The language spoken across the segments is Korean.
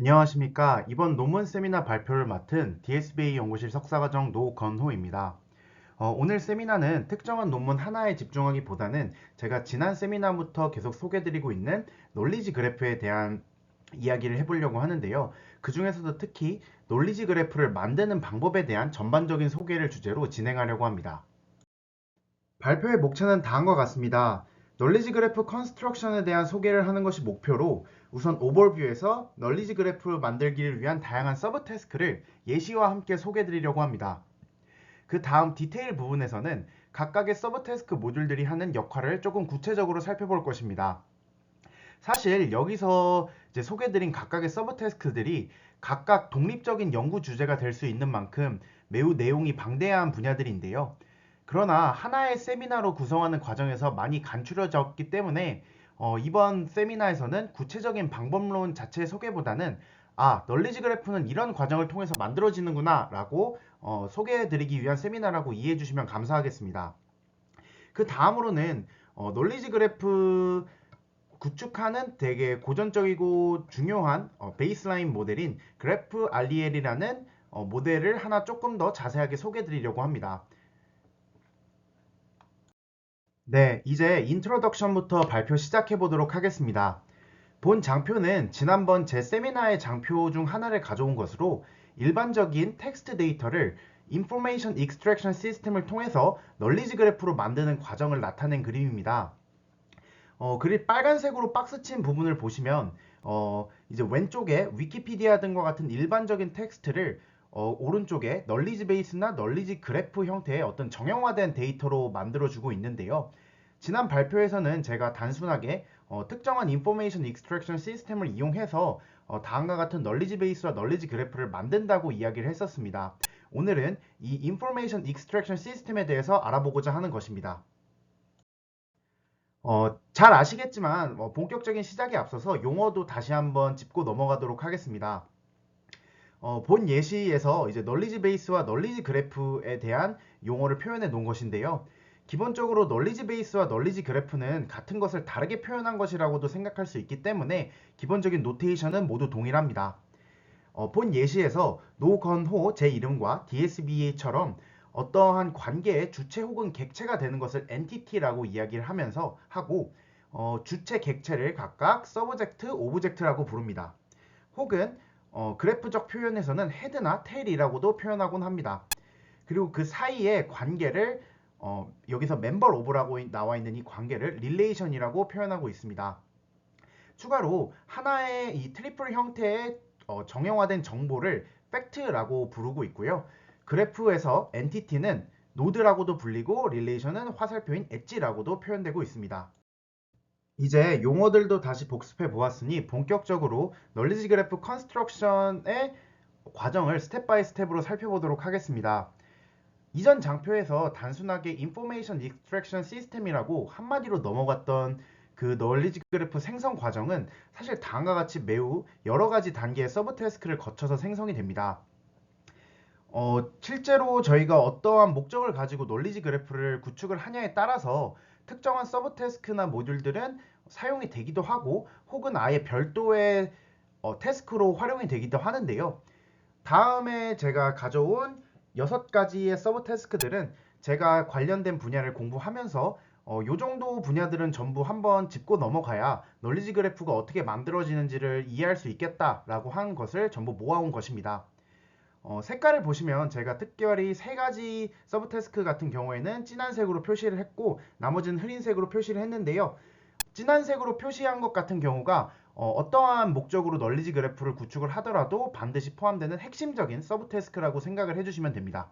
안녕하십니까. 이번 논문 세미나 발표를 맡은 DSBA 연구실 석사과정 노건호입니다. 오늘 세미나는 특정한 논문 하나에 집중하기보다는 제가 지난 세미나부터 계속 소개드리고 있는 논리지 그래프에 대한 이야기를 해보려고 하는데요. 그 중에서도 특히 논리지 그래프를 만드는 방법에 대한 전반적인 소개를 주제로 진행하려고 합니다. 발표의 목차는 다음과 같습니다. 널리지 그래프 컨스트럭션에 대한 소개를 하는 것이 목표로 우선 오버뷰에서 널리지 그래프 만들기를 위한 다양한 서브 태스크를 예시와 함께 소개해 드리려고 합니다. 그 다음 디테일 부분에서는 각각의 서브 태스크 모듈들이 하는 역할을 조금 구체적으로 살펴볼 것입니다. 사실 여기서 이제 소개드린 각각의 서브 태스크들이 각각 독립적인 연구 주제가 될 수 있는 만큼 매우 내용이 방대한 분야들인데요. 그러나 하나의 세미나로 구성하는 과정에서 많이 간추려졌기 때문에 이번 세미나에서는 구체적인 방법론 자체의 소개보다는 널리지 그래프는 이런 과정을 통해서 만들어지는구나 라고 소개해드리기 위한 세미나라고 이해해 주시면 감사하겠습니다. 그 다음으로는 널리지 그래프 구축하는 되게 고전적이고 중요한 베이스라인 모델인 그래프 알리엘이라는 모델을 하나 조금 더 자세하게 소개해 드리려고 합니다. 네, 이제 인트로덕션부터 발표 시작해 보도록 하겠습니다. 본 장표는 지난번 제 세미나의 장표 중 하나를 가져온 것으로 일반적인 텍스트 데이터를 인포메이션 익스트랙션 시스템을 통해서 널리지 그래프로 만드는 과정을 나타낸 그림입니다. 그릴 빨간색으로 박스친 부분을 보시면 이제 왼쪽에 위키피디아 등과 같은 일반적인 텍스트를 오른쪽에 널리지 베이스나 널리지 그래프 형태의 어떤 정형화된 데이터로 만들어주고 있는데요. 지난 발표에서는 제가 단순하게 특정한 인포메이션 익스트랙션 시스템을 이용해서 다음과 같은 널리지 베이스와 널리지 그래프를 만든다고 이야기를 했었습니다. 오늘은 이 인포메이션 익스트랙션 시스템에 대해서 알아보고자 하는 것입니다. 잘 아시겠지만 본격적인 시작에 앞서서 용어도 다시 한번 짚고 넘어가도록 하겠습니다. 본 예시에서 이제 널리지 베이스와 널리지 그래프에 대한 용어를 표현해 놓은 것인데요. 기본적으로 널리지 베이스와 널리지 그래프는 같은 것을 다르게 표현한 것이라고도 생각할 수 있기 때문에 기본적인 노테이션은 모두 동일합니다. 본 예시에서 노건호 제 이름과 DSBA처럼 어떠한 관계의 주체 혹은 객체가 되는 것을 entity라고 이야기를 하면서 하고 주체 객체를 각각 서브젝트, 오브젝트라고 부릅니다. 혹은 그래프적 표현에서는 헤드나 테일이라고도 표현하곤 합니다. 그리고 그 사이의 관계를 여기서 멤버 오브라고 나와 있는 이 관계를 릴레이션이라고 표현하고 있습니다. 추가로 하나의 이 트리플 형태의 정형화된 정보를 팩트라고 부르고 있고요. 그래프에서 엔티티는 노드라고도 불리고 릴레이션은 화살표인 엣지라고도 표현되고 있습니다. 이제 용어들도 다시 복습해 보았으니 본격적으로 널리지 그래프 컨스트럭션의 과정을 스텝 바이 스텝으로 살펴보도록 하겠습니다. 이전 장표에서 단순하게 인포메이션 익스트랙션 시스템이라고 한마디로 넘어갔던 그 널리지 그래프 생성 과정은 사실 다음과 같이 매우 여러 가지 단계의 서브 태스크를 거쳐서 생성이 됩니다. 실제로 저희가 어떠한 목적을 가지고 널리지 그래프를 구축을 하냐에 따라서 특정한 서브 태스크나 모듈들은 사용이 되기도 하고 혹은 아예 별도의 태스크로 활용이 되기도 하는데요. 다음에 제가 가져온 6가지의 서브 태스크들은 제가 관련된 분야를 공부하면서 요 정도 분야들은 전부 한번 짚고 넘어가야 널리지 그래프가 어떻게 만들어지는지를 이해할 수 있겠다라고 한 것을 전부 모아온 것입니다. 색깔을 보시면 제가 특별히 3가지 서브 태스크 같은 경우에는 진한 색으로 표시를 했고 나머지는 흐린 색으로 표시를 했는데요. 진한 색으로 표시한 것 같은 경우가 떠한 목적으로 널리지 그래프를 구축을 하더라도 반드시 포함되는 핵심적인 서브 태스크라고 생각을 해주시면 됩니다.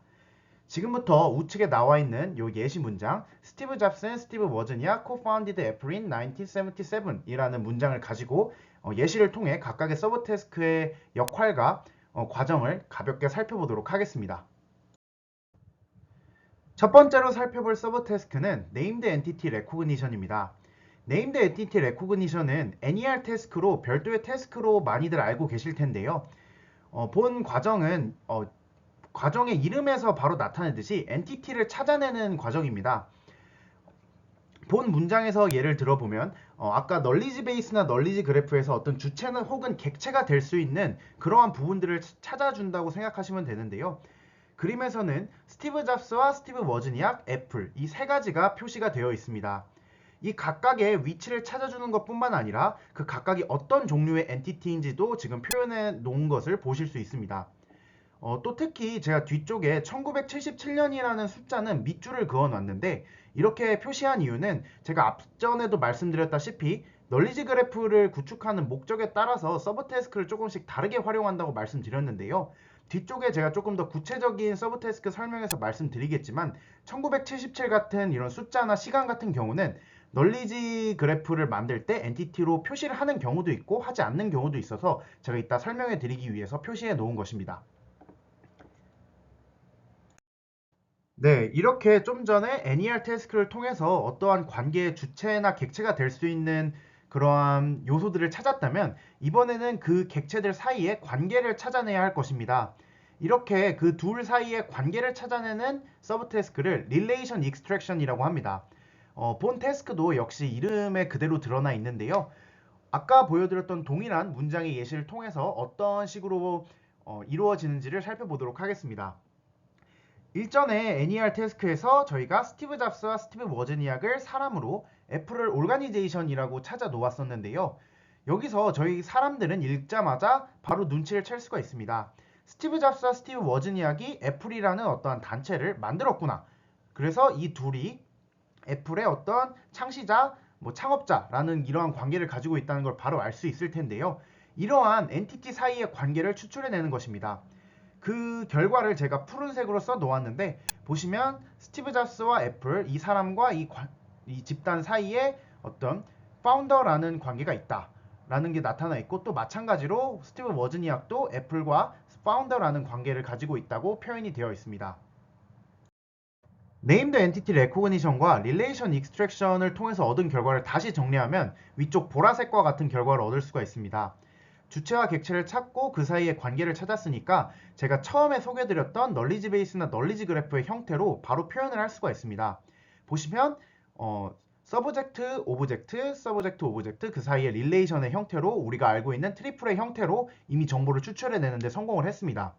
지금부터 우측에 나와 있는 요 예시 문장 스티브 잡스 앤 스티브 워즈니아 co-founded Apple in 1977 이라는 문장을 가지고 예시를 통해 각각의 서브 태스크의 역할과 과정을 가볍게 살펴보도록 하겠습니다. 첫 번째로 살펴볼 서브 태스크는 Named Entity Recognition입니다. Named Entity Recognition은 NER 태스크로 별도의 태스크로 많이들 알고 계실 텐데요. 본 과정은 과정의 이름에서 바로 나타내듯이 엔티티를 찾아내는 과정입니다. 본 문장에서 예를 들어보면 아까 널리지 베이스나 널리지 그래프에서 어떤 주체는 혹은 객체가 될 수 있는 그러한 부분들을 찾아준다고 생각하시면 되는데요. 그림에서는 스티브 잡스와 스티브 워즈니악, 애플 이 세 가지가 표시가 되어 있습니다. 이 각각의 위치를 찾아주는 것뿐만 아니라 그 각각이 어떤 종류의 엔티티인지도 지금 표현해 놓은 것을 보실 수 있습니다. 또 특히 제가 뒤쪽에 1977년이라는 숫자는 밑줄을 그어 놨는데 이렇게 표시한 이유는 제가 앞전에도 말씀드렸다시피 널리지 그래프를 구축하는 목적에 따라서 서브 태스크를 조금씩 다르게 활용한다고 말씀드렸는데요. 뒤쪽에 제가 조금 더 구체적인 서브 태스크 설명해서 말씀드리겠지만 1977 같은 이런 숫자나 시간 같은 경우는 널리지 그래프를 만들 때 엔티티로 표시를 하는 경우도 있고 하지 않는 경우도 있어서 제가 이따 설명해 드리기 위해서 표시해 놓은 것입니다. 네, 이렇게 좀 전에 NER 태스크를 통해서 어떠한 관계의 주체나 객체가 될 수 있는 그러한 요소들을 찾았다면 이번에는 그 객체들 사이에 관계를 찾아내야 할 것입니다. 이렇게 그 둘 사이의 관계를 찾아내는 서브 태스크를 Relation Extraction이라고 합니다. 본 태스크도 역시 이름에 그대로 드러나 있는데요. 아까 보여드렸던 동일한 문장의 예시를 통해서 어떤 식으로 이루어지는지를 살펴보도록 하겠습니다. 일전에 NER 태스크에서 저희가 스티브 잡스와 스티브 워즈니악을 사람으로 애플을 오르가니제이션이라고 찾아 놓았었는데요. 여기서 저희 사람들은 읽자마자 바로 눈치를 챌 수가 있습니다. 스티브 잡스와 스티브 워즈니악이 애플이라는 어떠한 단체를 만들었구나. 그래서 이 둘이 애플의 어떤 창시자, 창업자라는 이러한 관계를 가지고 있다는 걸 바로 알 수 있을 텐데요. 이러한 엔티티 사이의 관계를 추출해내는 것입니다. 그 결과를 제가 푸른색으로 써 놓았는데 보시면 스티브 잡스와 애플 이 사람과 이 집단 사이에 어떤 파운더라는 관계가 있다 라는 게 나타나 있고 또 마찬가지로 스티브 워즈니악도 애플과 파운더라는 관계를 가지고 있다고 표현이 되어 있습니다. 네임드 엔티티 레코그니션과 릴레이션 익스트랙션을 통해서 얻은 결과를 다시 정리하면 위쪽 보라색과 같은 결과를 얻을 수가 있습니다. 주체와 객체를 찾고 그 사이의 관계를 찾았으니까 제가 처음에 소개드렸던 널리지 베이스나 널리지 그래프의 형태로 바로 표현을 할 수가 있습니다. 보시면 서브젝트, 오브젝트, 서브젝트, 오브젝트 그 사이의 릴레이션의 형태로 우리가 알고 있는 트리플의 형태로 이미 정보를 추출해내는데 성공을 했습니다.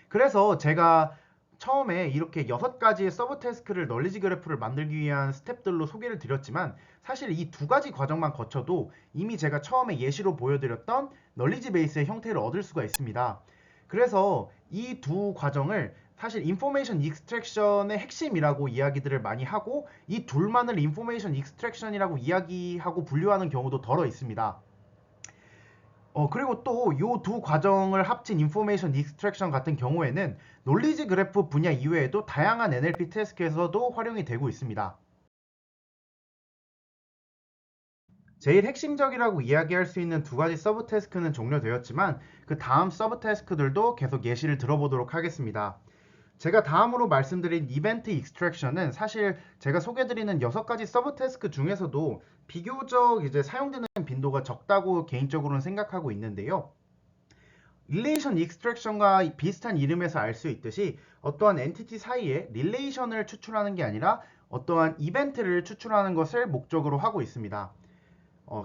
그래서 제가 처음에 이렇게 6가지의 서브 태스크를 널리지 그래프를 만들기 위한 스텝들로 소개를 드렸지만 사실 이 2가지 과정만 거쳐도 이미 제가 처음에 예시로 보여드렸던 널리지 베이스의 형태를 얻을 수가 있습니다. 그래서 이 두 과정을 사실 인포메이션 익스트랙션의 핵심이라고 이야기들을 많이 하고 이 둘만을 인포메이션 익스트랙션이라고 이야기하고 분류하는 경우도 덜어 있습니다. 그리고 또 이 두 과정을 합친 인포메이션 익스트랙션 같은 경우에는 논리지 그래프 분야 이외에도 다양한 NLP 태스크에서도 활용이 되고 있습니다. 제일 핵심적이라고 이야기할 수 있는 2가지 서브 태스크는 종료되었지만 그 다음 서브 태스크들도 계속 예시를 들어보도록 하겠습니다. 제가 다음으로 말씀드린 이벤트 익스트랙션은 사실 제가 소개드리는 6가지 서브 태스크 중에서도 비교적 이제 사용되는 빈도가 적다고 개인적으로는 생각하고 있는데요. 릴레이션 익스트랙션과 비슷한 이름에서 알 수 있듯이 어떠한 엔티티 사이에 릴레이션을 추출하는 게 아니라 어떠한 이벤트를 추출하는 것을 목적으로 하고 있습니다.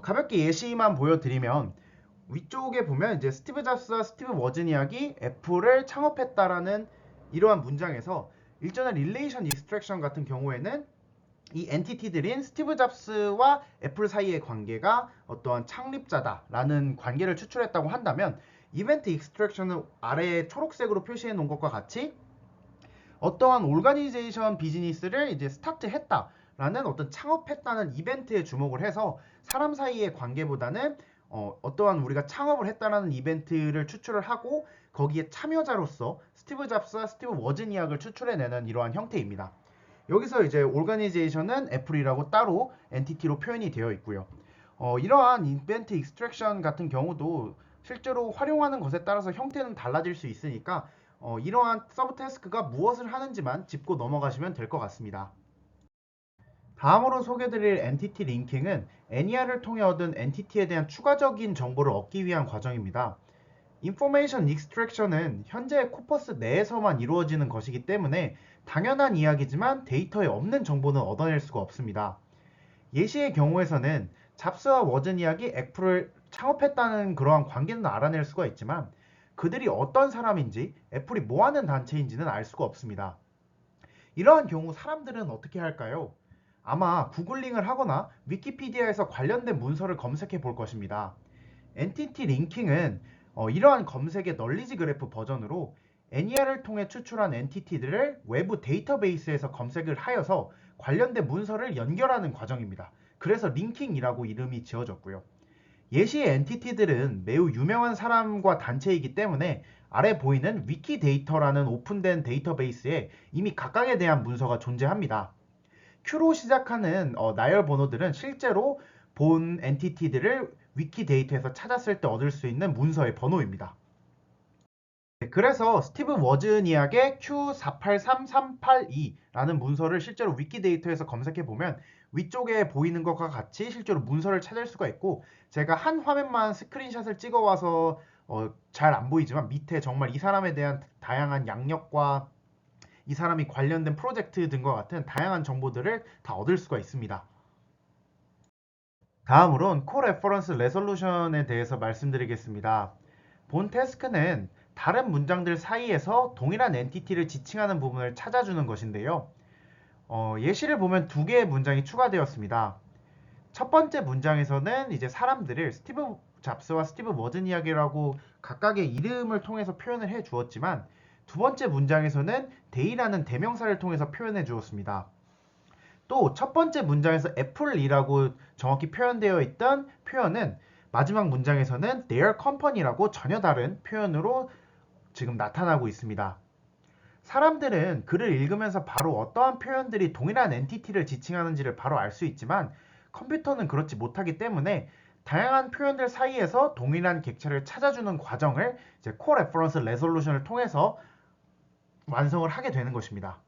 가볍게 예시만 보여드리면 위쪽에 보면 이제 스티브 잡스와 스티브 워즈니악이 애플을 창업했다라는 이러한 문장에서 일전의 릴레이션 익스트랙션 같은 경우에는 이 엔티티들인 스티브 잡스와 애플 사이의 관계가 어떠한 창립자다라는 관계를 추출했다고 한다면 이벤트 익스트랙션은 아래에 초록색으로 표시해 놓은 것과 같이 어떠한 오르가니제이션 비즈니스를 이제 스타트했다라는 어떤 창업했다는 이벤트에 주목을 해서 사람 사이의 관계보다는 어떠한 우리가 창업을 했다라는 이벤트를 추출을 하고 거기에 참여자로서 스티브 잡스와 스티브 워즈니악을 추출해내는 이러한 형태입니다. 여기서 이제 오르가니제이션은 애플이라고 따로 엔티티로 표현이 되어 있고요. 이러한 이벤트 익스트랙션 같은 경우도 실제로 활용하는 것에 따라서 형태는 달라질 수 있으니까 이러한 서브 태스크가 무엇을 하는지만 짚고 넘어가시면 될 것 같습니다. 다음으로 소개드릴 엔티티 링킹은 NER을 통해 얻은 엔티티에 대한 추가적인 정보를 얻기 위한 과정입니다. 인포메이션 익스트랙션은 현재의 코퍼스 내에서만 이루어지는 것이기 때문에 당연한 이야기지만 데이터에 없는 정보는 얻어낼 수가 없습니다. 예시의 경우에서는 잡스와 워즈니악이 애플을 창업했다는 그러한 관계는 알아낼 수가 있지만 그들이 어떤 사람인지 애플이 뭐하는 단체인지는 알 수가 없습니다. 이러한 경우 사람들은 어떻게 할까요? 아마 구글링을 하거나 위키피디아에서 관련된 문서를 검색해 볼 것입니다. 엔티티 링킹은 이러한 검색의 널리지 그래프 버전으로 NER을 통해 추출한 엔티티들을 외부 데이터베이스에서 검색을 하여서 관련된 문서를 연결하는 과정입니다. 그래서 링킹이라고 이름이 지어졌고요. 예시의 엔티티들은 매우 유명한 사람과 단체이기 때문에 아래 보이는 위키데이터라는 오픈된 데이터베이스에 이미 각각에 대한 문서가 존재합니다. Q로 시작하는 나열 번호들은 실제로 본 엔티티들을 위키데이터에서 찾았을 때 얻을 수 있는 문서의 번호입니다. 그래서 스티브 워즈니악의 Q483382라는 문서를 실제로 위키데이터에서 검색해보면 위쪽에 보이는 것과 같이 실제로 문서를 찾을 수가 있고, 제가 한 화면만 스크린샷을 찍어와서 잘 안 보이지만 밑에 정말 이 사람에 대한 다양한 양력과 이 사람이 관련된 프로젝트 등과 같은 다양한 정보들을 다 얻을 수가 있습니다. 다음으론 코 레퍼런스 레솔루션에 대해서 말씀드리겠습니다. 본 태스크는 다른 문장들 사이에서 동일한 엔티티를 지칭하는 부분을 찾아주는 것인데요. 예시를 보면 두 개의 문장이 추가되었습니다. 첫 번째 문장에서는 이제 사람들을 스티브 잡스와 스티브 워즈니악이라고 각각의 이름을 통해서 표현을 해 주었지만, 두 번째 문장에서는 데이라는 대명사를 통해서 표현해 주었습니다. 또 첫 번째 문장에서 애플이라고 정확히 표현되어 있던 표현은 마지막 문장에서는 their company라고 전혀 다른 표현으로 지금 나타나고 있습니다. 사람들은 글을 읽으면서 바로 어떠한 표현들이 동일한 엔티티를 지칭하는지를 바로 알 수 있지만 컴퓨터는 그렇지 못하기 때문에 다양한 표현들 사이에서 동일한 객체를 찾아주는 과정을 이제 코 레퍼런스 레솔루션을 통해서 완성을 하게 되는 것입니다.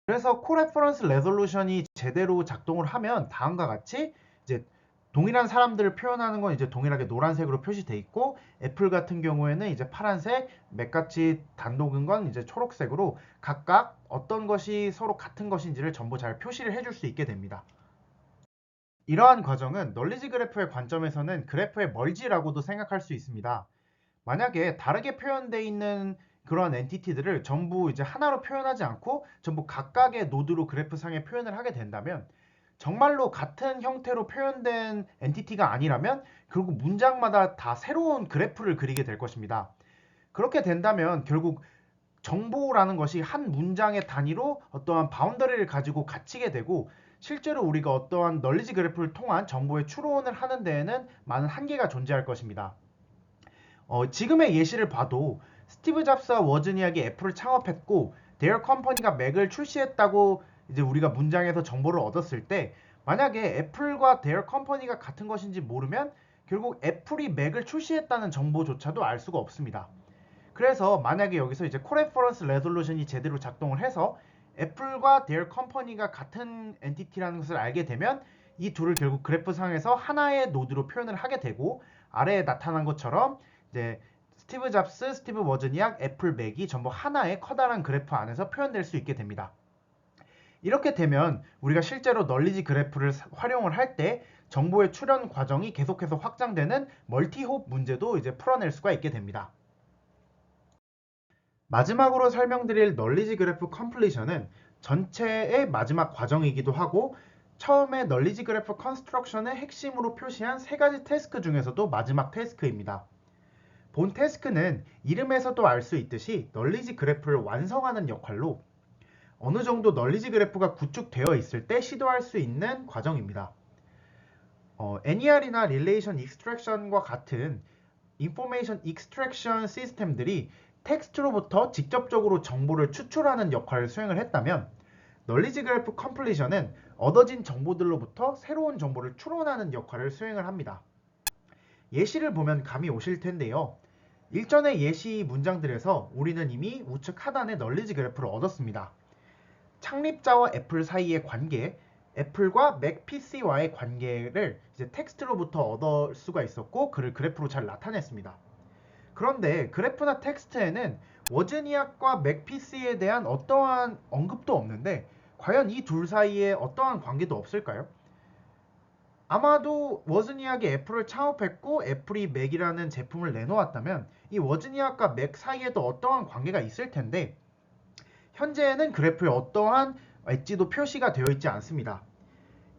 그래서 코 레퍼런스 레솔루션이 제대로 작동을 하면 다음과 같이 이제 동일한 사람들을 표현하는 건 이제 동일하게 노란색으로 표시돼 있고, 애플 같은 경우에는 이제 파란색, 맥같이 단독인 건 이제 초록색으로 각각 어떤 것이 서로 같은 것인지를 전부 잘 표시를 해줄 수 있게 됩니다. 이러한 과정은 널리지 그래프의 관점에서는 그래프의 멀지라고도 생각할 수 있습니다. 만약에 다르게 표현되어 있는 그러한 엔티티들을 전부 이제 하나로 표현하지 않고 전부 각각의 노드로 그래프상에 표현을 하게 된다면, 정말로 같은 형태로 표현된 엔티티가 아니라면 결국 문장마다 다 새로운 그래프를 그리게 될 것입니다. 그렇게 된다면 결국 정보라는 것이 한 문장의 단위로 어떠한 바운더리를 가지고 갇히게 되고, 실제로 우리가 어떠한 널리지 그래프를 통한 정보의 추론을 하는 데에는 많은 한계가 존재할 것입니다. 지금의 예시를 봐도 스티브 잡스와 워즈니악이 애플을 창업했고 their company가 맥을 출시했다고 이제 우리가 문장에서 정보를 얻었을 때, 만약에 애플과 their company가 같은 것인지 모르면 결국 애플이 맥을 출시했다는 정보조차도 알 수가 없습니다. 그래서 만약에 여기서 이제 코레퍼런스 레솔루션이 제대로 작동을 해서 애플과 their company가 같은 엔티티라는 것을 알게 되면 이 둘을 결국 그래프상에서 하나의 노드로 표현을 하게 되고, 아래에 나타난 것처럼 이제 스티브 잡스, 스티브 워즈니악, 애플 맥이 전부 하나의 커다란 그래프 안에서 표현될 수 있게 됩니다. 이렇게 되면 우리가 실제로 널리지 그래프를 활용을 할 때 정보의 출현 과정이 계속해서 확장되는 멀티홉 문제도 이제 풀어낼 수가 있게 됩니다. 마지막으로 설명드릴 널리지 그래프 컴플리션은 전체의 마지막 과정이기도 하고, 처음에 널리지 그래프 컨스트럭션의 핵심으로 표시한 세 가지 태스크 중에서도 마지막 태스크입니다. 본 태스크는 이름에서도 알 수 있듯이 널리지 그래프를 완성하는 역할로 어느 정도 널리지 그래프가 구축되어 있을 때 시도할 수 있는 과정입니다. NER이나 릴레이션 익스트랙션과 같은 인포메이션 익스트랙션 시스템들이 텍스트로부터 직접적으로 정보를 추출하는 역할을 수행을 했다면, 널리지 그래프 컴플리션은 얻어진 정보들로부터 새로운 정보를 추론하는 역할을 수행을 합니다. 예시를 보면 감이 오실 텐데요. 일전의 예시 문장들에서 우리는 이미 우측 하단의 널리지 그래프를 얻었습니다. 창립자와 애플 사이의 관계, 애플과 맥 PC와의 관계를 이제 텍스트로부터 얻을 수가 있었고 그를 그래프로 잘 나타냈습니다. 그런데 그래프나 텍스트에는 워즈니악과 맥 PC에 대한 어떠한 언급도 없는데 과연 이 둘 사이에 어떠한 관계도 없을까요? 아마도 워즈니악이 애플을 창업했고 애플이 맥이라는 제품을 내놓았다면 이 워즈니악과 맥 사이에도 어떠한 관계가 있을 텐데 현재는 그래프에 어떠한 엣지도 표시가 되어 있지 않습니다.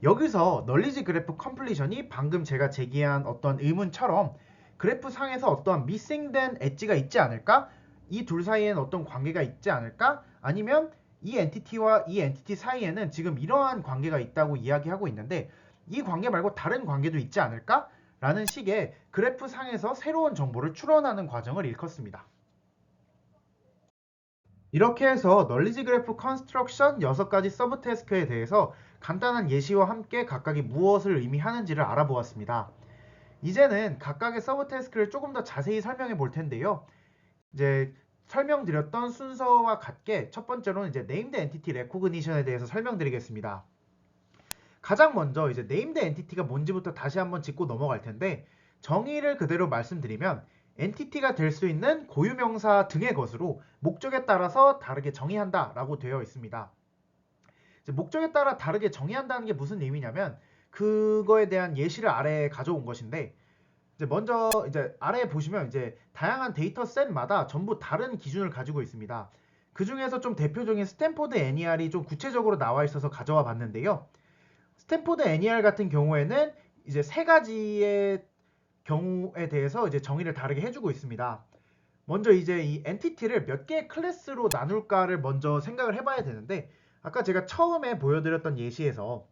여기서 널리지 그래프 컴플리션이 방금 제가 제기한 어떤 의문처럼 그래프 상에서 어떠한 미싱된 엣지가 있지 않을까? 이 둘 사이에는 어떤 관계가 있지 않을까? 아니면 이 엔티티와 이 엔티티 사이에는 지금 이러한 관계가 있다고 이야기하고 있는데 이 관계 말고 다른 관계도 있지 않을까? 라는 식의 그래프 상에서 새로운 정보를 추론하는 과정을 일컫습니다. 이렇게 해서 널리지 그래프 컨스트럭션 6가지 서브 태스크에 대해서 간단한 예시와 함께 각각이 무엇을 의미하는지를 알아보았습니다. 이제는 각각의 서브 태스크를 조금 더 자세히 설명해 볼 텐데요. 이제 설명드렸던 순서와 같게 첫 번째로는 이제 네임드 엔티티 레코그니션에 대해서 설명드리겠습니다. 가장 먼저 이제 네임드 엔티티가 뭔지부터 다시 한번 짚고 넘어갈 텐데 정의를 그대로 말씀드리면 엔티티가 될 수 있는 고유명사 등의 것으로 목적에 따라서 다르게 정의한다 라고 되어 있습니다. 이제 목적에 따라 다르게 정의한다는 게 무슨 의미냐면 그거에 대한 예시를 아래에 가져온 것인데 이제 먼저 이제 아래에 보시면 이제 다양한 데이터셋마다 전부 다른 기준을 가지고 있습니다. 그 중에서 좀 대표적인 스탠포드 NER이 좀 구체적으로 나와 있어서 가져와 봤는데요. 스탠포드 NER 같은 경우에는 이제 세 가지의 경우에 대해서 이제 정의를 다르게 해주고 있습니다. 먼저 이제 이 엔티티를 몇 개의 클래스로 나눌까를 먼저 생각을 해봐야 되는데 아까 제가 처음에 보여드렸던 예시에서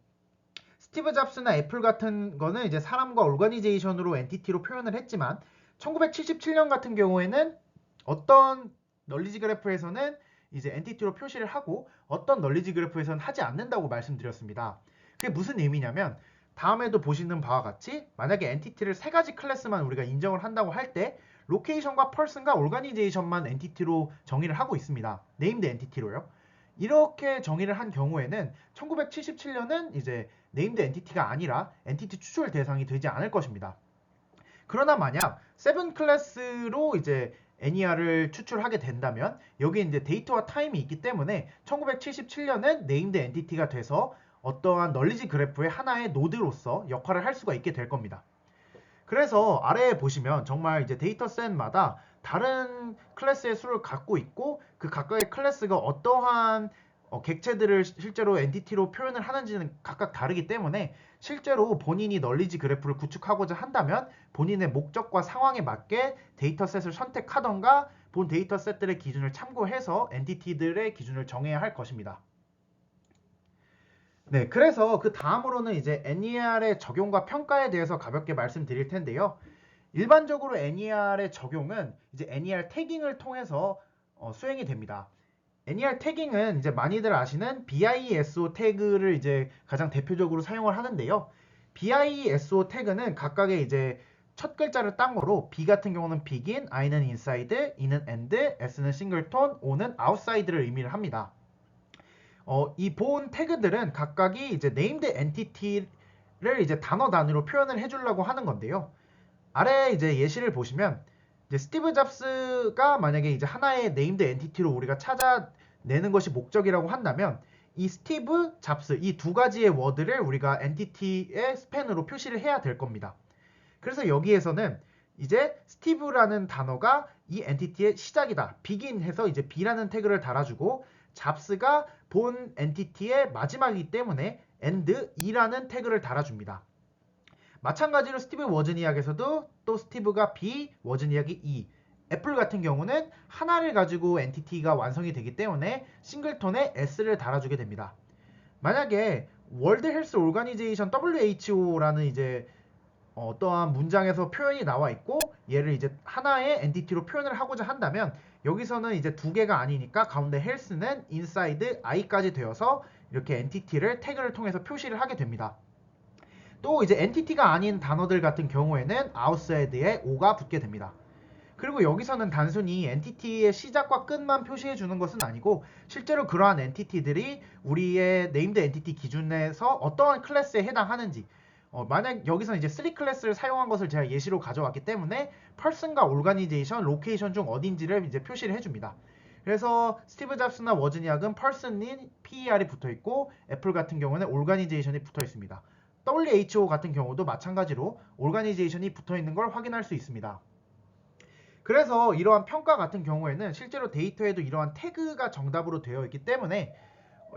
스티브 잡스나 애플 같은 거는 이제 사람과 오르가니제이션으로 엔티티로 표현을 했지만 1977년 같은 경우에는 어떤 널리지 그래프에서는 이제 엔티티로 표시를 하고 어떤 널리지 그래프에서는 하지 않는다고 말씀드렸습니다. 그게 무슨 의미냐면 다음에도 보시는 바와 같이 만약에 엔티티를 세 가지 클래스만 우리가 인정을 한다고 할 때 로케이션과 펄슨과 오르가니제이션만 엔티티로 정의를 하고 있습니다. 네임드 엔티티로요. 이렇게 정의를 한 경우에는 1977년은 이제 네임드 엔티티가 아니라 엔티티 추출 대상이 되지 않을 것입니다. 그러나 만약 7 클래스로 이제 NER을 추출하게 된다면 여기 이제 데이터와 타임이 있기 때문에 1977년은 네임드 엔티티가 돼서 어떠한 널리지 그래프의 하나의 노드로서 역할을 할 수가 있게 될 겁니다. 그래서 아래에 보시면 정말 이제 데이터셋마다 다른 클래스의 수를 갖고 있고 그 각각의 클래스가 어떠한 객체들을 실제로 엔티티로 표현을 하는지는 각각 다르기 때문에 실제로 본인이 널리지 그래프를 구축하고자 한다면 본인의 목적과 상황에 맞게 데이터셋을 선택하던가 본 데이터셋들의 기준을 참고해서 엔티티들의 기준을 정해야 할 것입니다. 네, 그래서 그 다음으로는 이제 NER의 적용과 평가에 대해서 가볍게 말씀드릴 텐데요. 일반적으로 NER의 적용은 이제 NER 태깅을 통해서 수행이 됩니다. NER 태깅은 이제 많이들 아시는 BISO 태그를 이제 가장 대표적으로 사용을 하는데요. BISO 태그는 각각의 이제 첫 글자를 땅으로 B 같은 경우는 begin, I는 inside, E는 end, S는 singleton, O는 outside를 의미를 합니다. 이 본 태그들은 각각이 이제 named entity를 이제 단어 단위로 표현을 해주려고 하는 건데요. 아래 이제 예시를 보시면 이제 스티브 잡스가 만약에 이제 하나의 named entity로 우리가 찾아내는 것이 목적이라고 한다면 이 스티브 잡스 이 두 가지의 워드를 우리가 엔티티의 스팬으로 표시를 해야 될 겁니다. 그래서 여기에서는 이제 스티브라는 단어가 이 엔티티의 시작이다. begin 해서 이제 B라는 태그를 달아주고 잡스가 본 엔티티의 마지막이기 때문에 end E라는 태그를 달아줍니다. 마찬가지로 스티브 워즈니악에서도 또 스티브가 B, 워즈니악이 E. 애플 같은 경우는 하나를 가지고 엔티티가 완성이 되기 때문에 싱글톤에 S를 달아주게 됩니다. 만약에 월드 헬스 오르가니제이션 WHO라는 이제 어떠한 문장에서 표현이 나와 있고 얘를 이제 하나의 엔티티로 표현을 하고자 한다면 여기서는 이제 두 개가 아니니까 가운데 헬스는 inside i까지 되어서 이렇게 엔티티를 태그를 통해서 표시를 하게 됩니다. 또 이제 엔티티가 아닌 단어들 같은 경우에는 outside에 o가 붙게 됩니다. 그리고 여기서는 단순히 엔티티의 시작과 끝만 표시해 주는 것은 아니고 실제로 그러한 엔티티들이 우리의 네임드 엔티티 기준에서 어떠한 클래스에 해당하는지 만약 여기서 이제 3 클래스를 사용한 것을 제가 예시로 가져왔기 때문에 person과 organization, location 중 어딘지를 이제 표시를 해줍니다. 그래서 스티브 잡스나 워즈니악은 person인 PER이 붙어 있고 애플 같은 경우는 organization이 붙어 있습니다. WHO 같은 경우도 마찬가지로 오르가니제이션이 붙어 있는 걸 확인할 수 있습니다. 그래서 이러한 평가 같은 경우에는 실제로 데이터에도 이러한 태그가 정답으로 되어 있기 때문에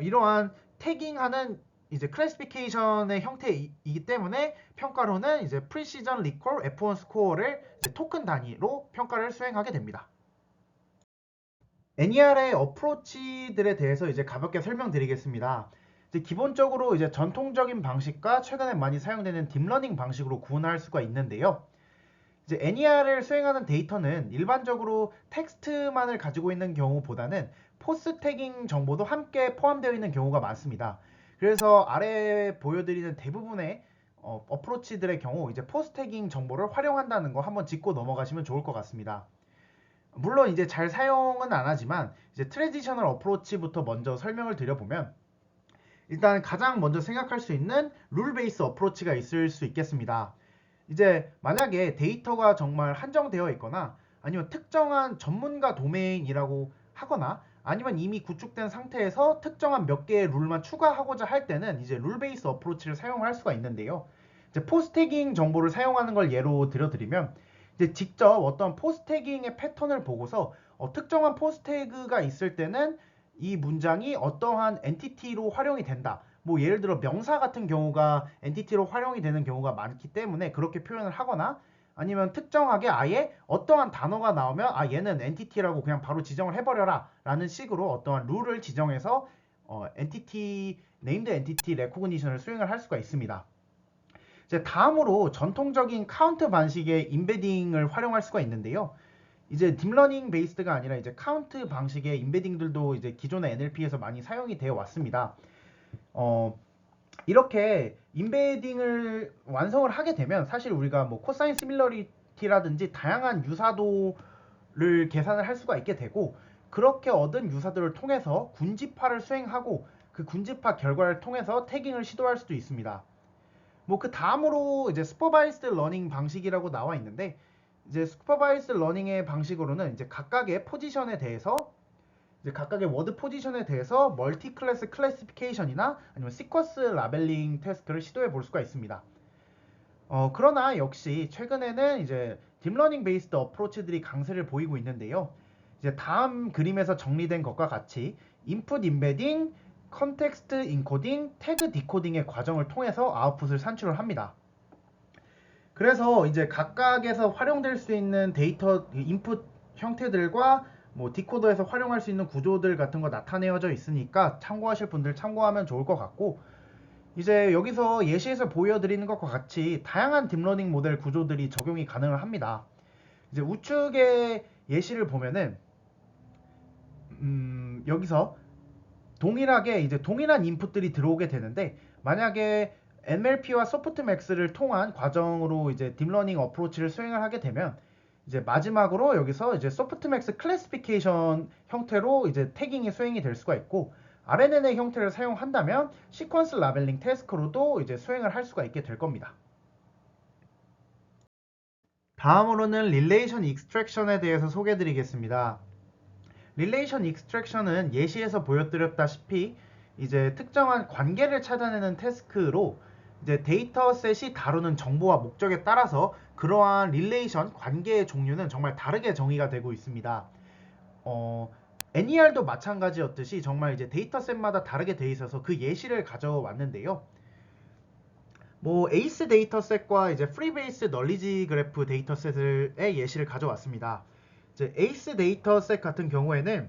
이러한 태깅하는 이제 클래시피케이션의 형태이기 때문에 평가로는 이제 프리시전 리콜 F1 스코어를 토큰 단위로 평가를 수행하게 됩니다. NER의 어프로치들에 대해서 이제 가볍게 설명드리겠습니다. 이제 기본적으로 이제 전통적인 방식과 최근에 많이 사용되는 딥러닝 방식으로 구분할 수가 있는데요. 이제 NER을 수행하는 데이터는 일반적으로 텍스트만을 가지고 있는 경우보다는 포스 태깅 정보도 함께 포함되어 있는 경우가 많습니다. 그래서 아래 보여드리는 대부분의 어프로치들의 경우 이제 포스 태깅 정보를 활용한다는 거 한번 짚고 넘어가시면 좋을 것 같습니다. 물론 이제 잘 사용은 안 하지만 이제 트레디셔널 어프로치부터 먼저 설명을 드려보면 일단 가장 먼저 생각할 수 있는 룰 베이스 어프로치가 있을 수 있겠습니다. 이제 만약에 데이터가 정말 한정되어 있거나 아니면 특정한 전문가 도메인이라고 하거나 아니면 이미 구축된 상태에서 특정한 몇 개의 룰만 추가하고자 할 때는 이제 룰 베이스 어프로치를 사용할 수가 있는데요. 이제 포스 태깅 정보를 사용하는 걸 예로 들어드리면 이제 직접 어떤 포스 태깅의 패턴을 보고서 특정한 포스 태그가 있을 때는 이 문장이 어떠한 엔티티로 활용이 된다. 뭐 예를 들어 명사 같은 경우가 엔티티로 활용이 되는 경우가 많기 때문에 그렇게 표현을 하거나 아니면 특정하게 아예 어떠한 단어가 나오면 아 얘는 엔티티라고 그냥 바로 지정을 해버려라 라는 식으로 어떠한 룰을 지정해서 엔티티 네임드 엔티티 레코그니션을 수행을 할 수가 있습니다. 이제 다음으로 전통적인 카운트 방식의 임베딩을 활용할 수가 있는데요. 이제 딥러닝 베이스드가 아니라 이제 카운트 방식의 임베딩들도 이제 기존의 NLP에서 많이 사용이 되어 왔습니다. 이렇게 임베딩을 완성을 하게 되면 사실 우리가 뭐 코사인 시밀러리티라든지 다양한 유사도를 계산을 할 수가 있게 되고 그렇게 얻은 유사도를 통해서 군집화를 수행하고 그 군집화 결과를 통해서 태깅을 시도할 수도 있습니다. 뭐 그 다음으로 이제 슈퍼바이스드 러닝 방식이라고 나와 있는데 이제 슈퍼바이스드 러닝의 방식으로는 이제 각각의 포지션에 대해서 이제 각각의 워드 포지션에 대해서 멀티 클래스 클래시피케이션이나 아니면 시퀀스 라벨링 테스트를 시도해 볼 수가 있습니다. 그러나 역시 최근에는 이제 딥러닝 베이스드 어프로치들이 강세를 보이고 있는데요. 이제 다음 그림에서 정리된 것과 같이 인풋 인베딩, 컨텍스트 인코딩, 태그 디코딩의 과정을 통해서 아웃풋을 산출을 합니다. 그래서 이제 각각에서 활용될 수 있는 데이터 인풋 형태들과 뭐 디코더에서 활용할 수 있는 구조들 같은 거 나타내어져 있으니까 참고하실 분들 참고하면 좋을 것 같고 이제 여기서 예시에서 보여드리는 것과 같이 다양한 딥러닝 모델 구조들이 적용이 가능을 합니다. 이제 우측의 예시를 보면은 여기서 동일하게 이제 동일한 인풋들이 들어오게 되는데 만약에 NLP와 소프트맥스를 통한 과정으로 이제 딥러닝 어프로치를 수행을 하게 되면 이제 마지막으로 여기서 이제 소프트맥스 클래시피케이션 형태로 이제 태깅이 수행이 될 수가 있고 RNN의 형태를 사용한다면 시퀀스 라벨링 태스크로도 이제 수행을 할 수가 있게 될 겁니다. 다음으로는 릴레이션 익스트랙션에 대해서 소개해 드리겠습니다. 릴레이션 익스트랙션은 예시에서 보여드렸다시피 이제 특정한 관계를 찾아내는 태스크로 이제 데이터셋이 다루는 정보와 목적에 따라서 그러한 릴레이션 관계의 종류는 정말 다르게 정의가 되고 있습니다. NER도 마찬가지였듯이 정말 이제 데이터셋마다 다르게 돼 있어서 그 예시를 가져왔는데요. 뭐 에이스 데이터셋과 이제 프리베이스 널리지 그래프 데이터셋의 예시를 가져왔습니다. 이제 에이스 데이터셋 같은 경우에는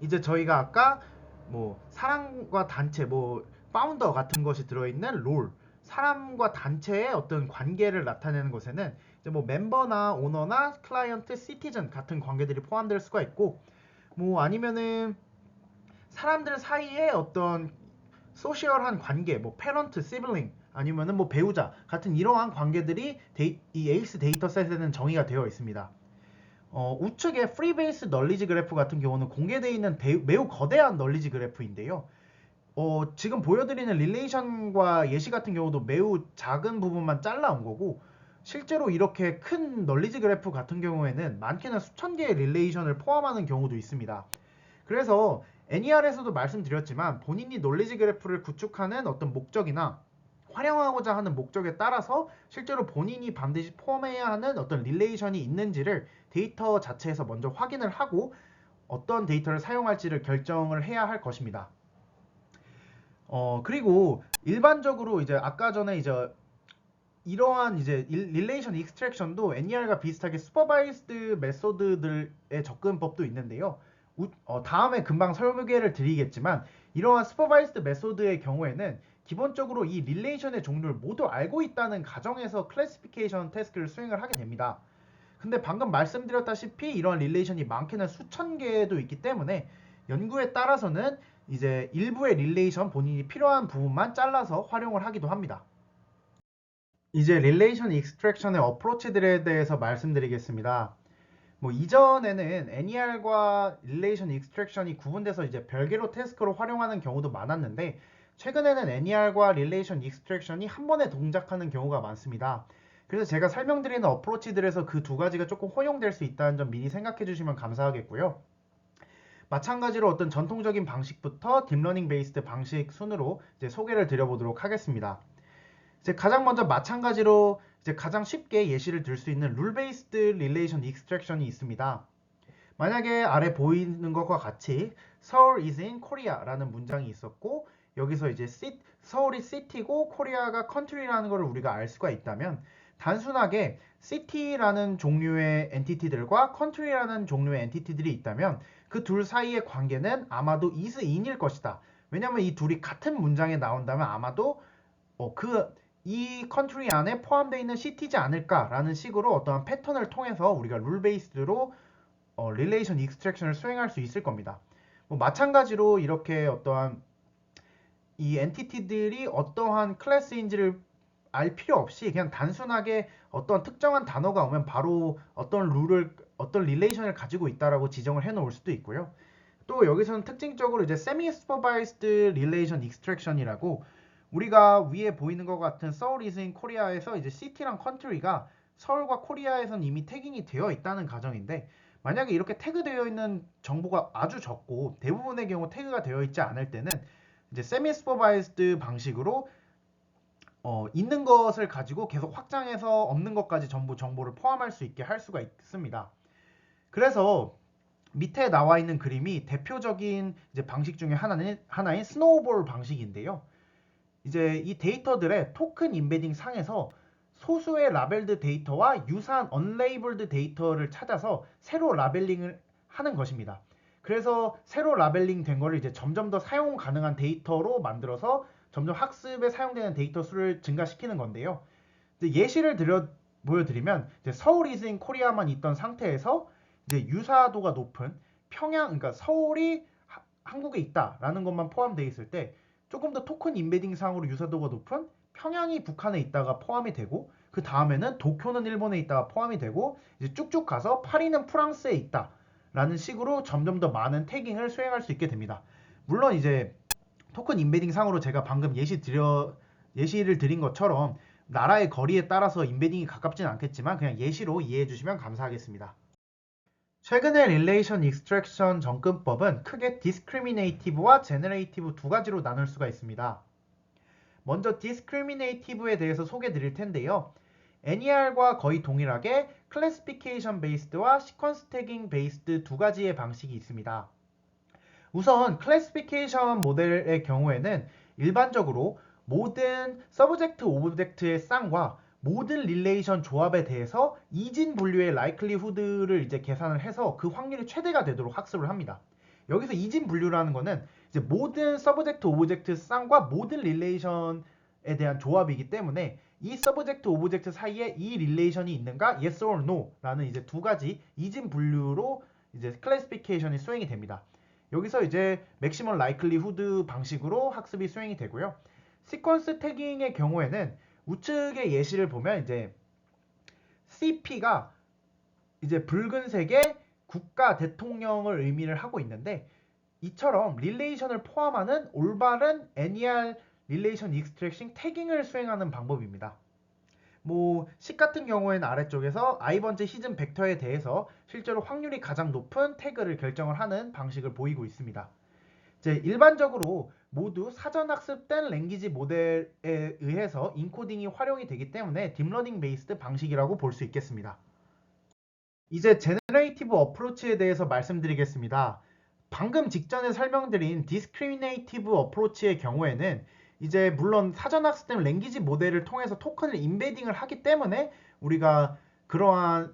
이제 저희가 아까 뭐 사람과 단체 뭐 파운더 같은 것이 들어있는 롤 사람과 단체의 어떤 관계를 나타내는 것에는 이제 뭐 멤버나 오너나 클라이언트, 시티즌 같은 관계들이 포함될 수가 있고 뭐 아니면은 사람들 사이에 어떤 소셜한 관계, 뭐 페런트, 시블링 아니면은 뭐 배우자 같은 이러한 관계들이 이 에이스 데이터셋에는 정의가 되어 있습니다. 우측의 프리베이스 널리지 그래프 같은 경우는 공개되어 있는 매우 거대한 널리지 그래프인데요. 지금 보여드리는 릴레이션과 예시 같은 경우도 매우 작은 부분만 잘라온 거고 실제로 이렇게 큰 널리지 그래프 같은 경우에는 많게는 수천 개의 릴레이션을 포함하는 경우도 있습니다. 그래서 NER에서도 말씀드렸지만 본인이 널리지 그래프를 구축하는 어떤 목적이나 활용하고자 하는 목적에 따라서 실제로 본인이 반드시 포함해야 하는 어떤 릴레이션이 있는지를 데이터 자체에서 먼저 확인을 하고 어떤 데이터를 사용할지를 결정을 해야 할 것입니다. 그리고 일반적으로 이제 아까 전에 이제 이러한 이제 릴레이션 익스트랙션도 NER과 비슷하게 슈퍼바이스드 메소드들의 접근법도 있는데요. 다음에 금방 설명을 드리겠지만 이러한 슈퍼바이스드 메소드의 경우에는 기본적으로 이 릴레이션의 종류를 모두 알고 있다는 가정에서 클래시피케이션 태스크를 수행을 하게 됩니다. 근데 방금 말씀드렸다시피 이러한 릴레이션이 많게는 수천 개도 있기 때문에 연구에 따라서는 이제 일부의 릴레이션 본인이 필요한 부분만 잘라서 활용을 하기도 합니다. 이제 릴레이션 익스트랙션의 어프로치들에 대해서 말씀드리겠습니다. 뭐 이전에는 NER과 릴레이션 익스트랙션이 구분돼서 이제 별개로 태스크로 활용하는 경우도 많았는데 최근에는 NER과 릴레이션 익스트랙션이 한 번에 동작하는 경우가 많습니다. 그래서 제가 설명드리는 어프로치들에서 그 두 가지가 조금 혼용될 수 있다는 점 미리 생각해 주시면 감사하겠고요. 마찬가지로 어떤 전통적인 방식부터 딥러닝 베이스드 방식 순으로 이제 소개를 드려보도록 하겠습니다. 이제 가장 먼저 마찬가지로 이제 가장 쉽게 예시를 들 수 있는 룰 베이스드 릴레이션 익스트랙션이 있습니다. 만약에 아래 보이는 것과 같이 서울 is in Korea라는 문장이 있었고 여기서 이제 서울이 city고 코리아가 country라는 것을 우리가 알 수가 있다면 단순하게 city라는 종류의 엔티티들과 country라는 종류의 엔티티들이 있다면 그 둘 사이의 관계는 아마도 is in일 것이다. 왜냐하면 이 둘이 같은 문장에 나온다면 아마도 이 컨트리 안에 포함되어 있는 시티지 않을까라는 식으로 어떠한 패턴을 통해서 우리가 룰 베이스드로 릴레이션 익스트랙션을 수행할 수 있을 겁니다. 뭐 마찬가지로 이렇게 어떠한 이 엔티티들이 어떠한 클래스인지를 알 필요 없이 그냥 단순하게 어떤 특정한 단어가 오면 바로 어떤 릴레이션을 가지고 있다라고 지정을 해 놓을 수도 있고요. 또 여기서는 특징적으로 이제 세미 슈퍼바이스드 릴레이션 익스트랙션이라고 우리가 위에 보이는 것 같은 서울 is in 코리아에서 이제 시티랑 컨트리가 서울과 코리아에선 이미 태깅이 되어 있다는 가정인데 만약에 이렇게 태그되어 있는 정보가 아주 적고 대부분의 경우 태그가 되어 있지 않을 때는 이제 세미 슈퍼바이스드 방식으로 있는 것을 가지고 계속 확장해서 없는 것까지 전부 정보를 포함할 수 있게 할 수가 있습니다. 그래서 밑에 나와 있는 그림이 대표적인 이제 방식 중에 하나인 스노우볼 방식인데요. 이제 이 데이터들의 토큰 인베딩 상에서 소수의 라벨드 데이터와 유사한 언레이블드 데이터를 찾아서 새로 라벨링을 하는 것입니다. 그래서 새로 라벨링 된 거를 이제 점점 더 사용 가능한 데이터로 만들어서 점점 학습에 사용되는 데이터 수를 증가시키는 건데요. 이제 예시를 보여드리면 이제 서울 이즈인 코리아만 있던 상태에서 이제 유사도가 높은 그러니까 서울이 한국에 있다라는 것만 포함되어 있을 때 조금 더 토큰 인베딩 상으로 유사도가 높은 평양이 북한에 있다가 포함이 되고 그 다음에는 도쿄는 일본에 있다가 포함이 되고 이제 쭉쭉 가서 파리는 프랑스에 있다라는 식으로 점점 더 많은 태깅을 수행할 수 있게 됩니다. 물론 이제 토큰 인베딩 상으로 제가 방금 예시를 드린 것처럼 나라의 거리에 따라서 인베딩이 가깝지는 않겠지만 그냥 예시로 이해해 주시면 감사하겠습니다. 최근의 릴레이션 익스트랙션 접근법은 크게 디스크리미네이티브와 제너레이티브 두 가지로 나눌 수가 있습니다. 먼저 디스크리미네이티브에 대해서 소개 드릴 텐데요. NER과 거의 동일하게 클래시피케이션 베이스드와 시퀀스 태깅 베이스드 두 가지의 방식이 있습니다. 우선 클래시피케이션 모델의 경우에는 일반적으로 모든 서브젝트 오브젝트의 쌍과 모든 릴레이션 조합에 대해서 이진 분류의 라이클리후드를 이제 계산을 해서 그 확률이 최대가 되도록 학습을 합니다. 여기서 이진 분류라는 거는 이제 모든 서브젝트 오브젝트 쌍과 모든 릴레이션에 대한 조합이기 때문에 이 서브젝트 오브젝트 사이에 이 릴레이션이 있는가 yes or no 라는 이제 두 가지 이진 분류로 이제 클래시피케이션이 수행이 됩니다. 여기서 이제 맥시멀 라이클리후드 방식으로 학습이 수행이 되고요. 시퀀스 태깅의 경우에는 우측의 예시를 보면 이제 CP가 이제 붉은색의 국가 대통령을 의미를 하고 있는데 이처럼 릴레이션을 포함하는 올바른 NER 릴레이션 익스트랙션 태깅을 수행하는 방법입니다. 뭐 식 같은 경우에는 아래쪽에서 i번째 히든 벡터에 대해서 실제로 확률이 가장 높은 태그를 결정을 하는 방식을 보이고 있습니다. 이제 일반적으로 모두 사전 학습된 랭귀지 모델에 의해서 인코딩이 활용이 되기 때문에 딥러닝 베이스드 방식이라고 볼 수 있겠습니다. 이제 제너레이티브 어프로치에 대해서 말씀드리겠습니다. 방금 직전에 설명드린 디스크리미네이티브 어프로치의 경우에는 이제 물론 사전 학습된 랭귀지 모델을 통해서 토큰을 임베딩을 하기 때문에 우리가 그러한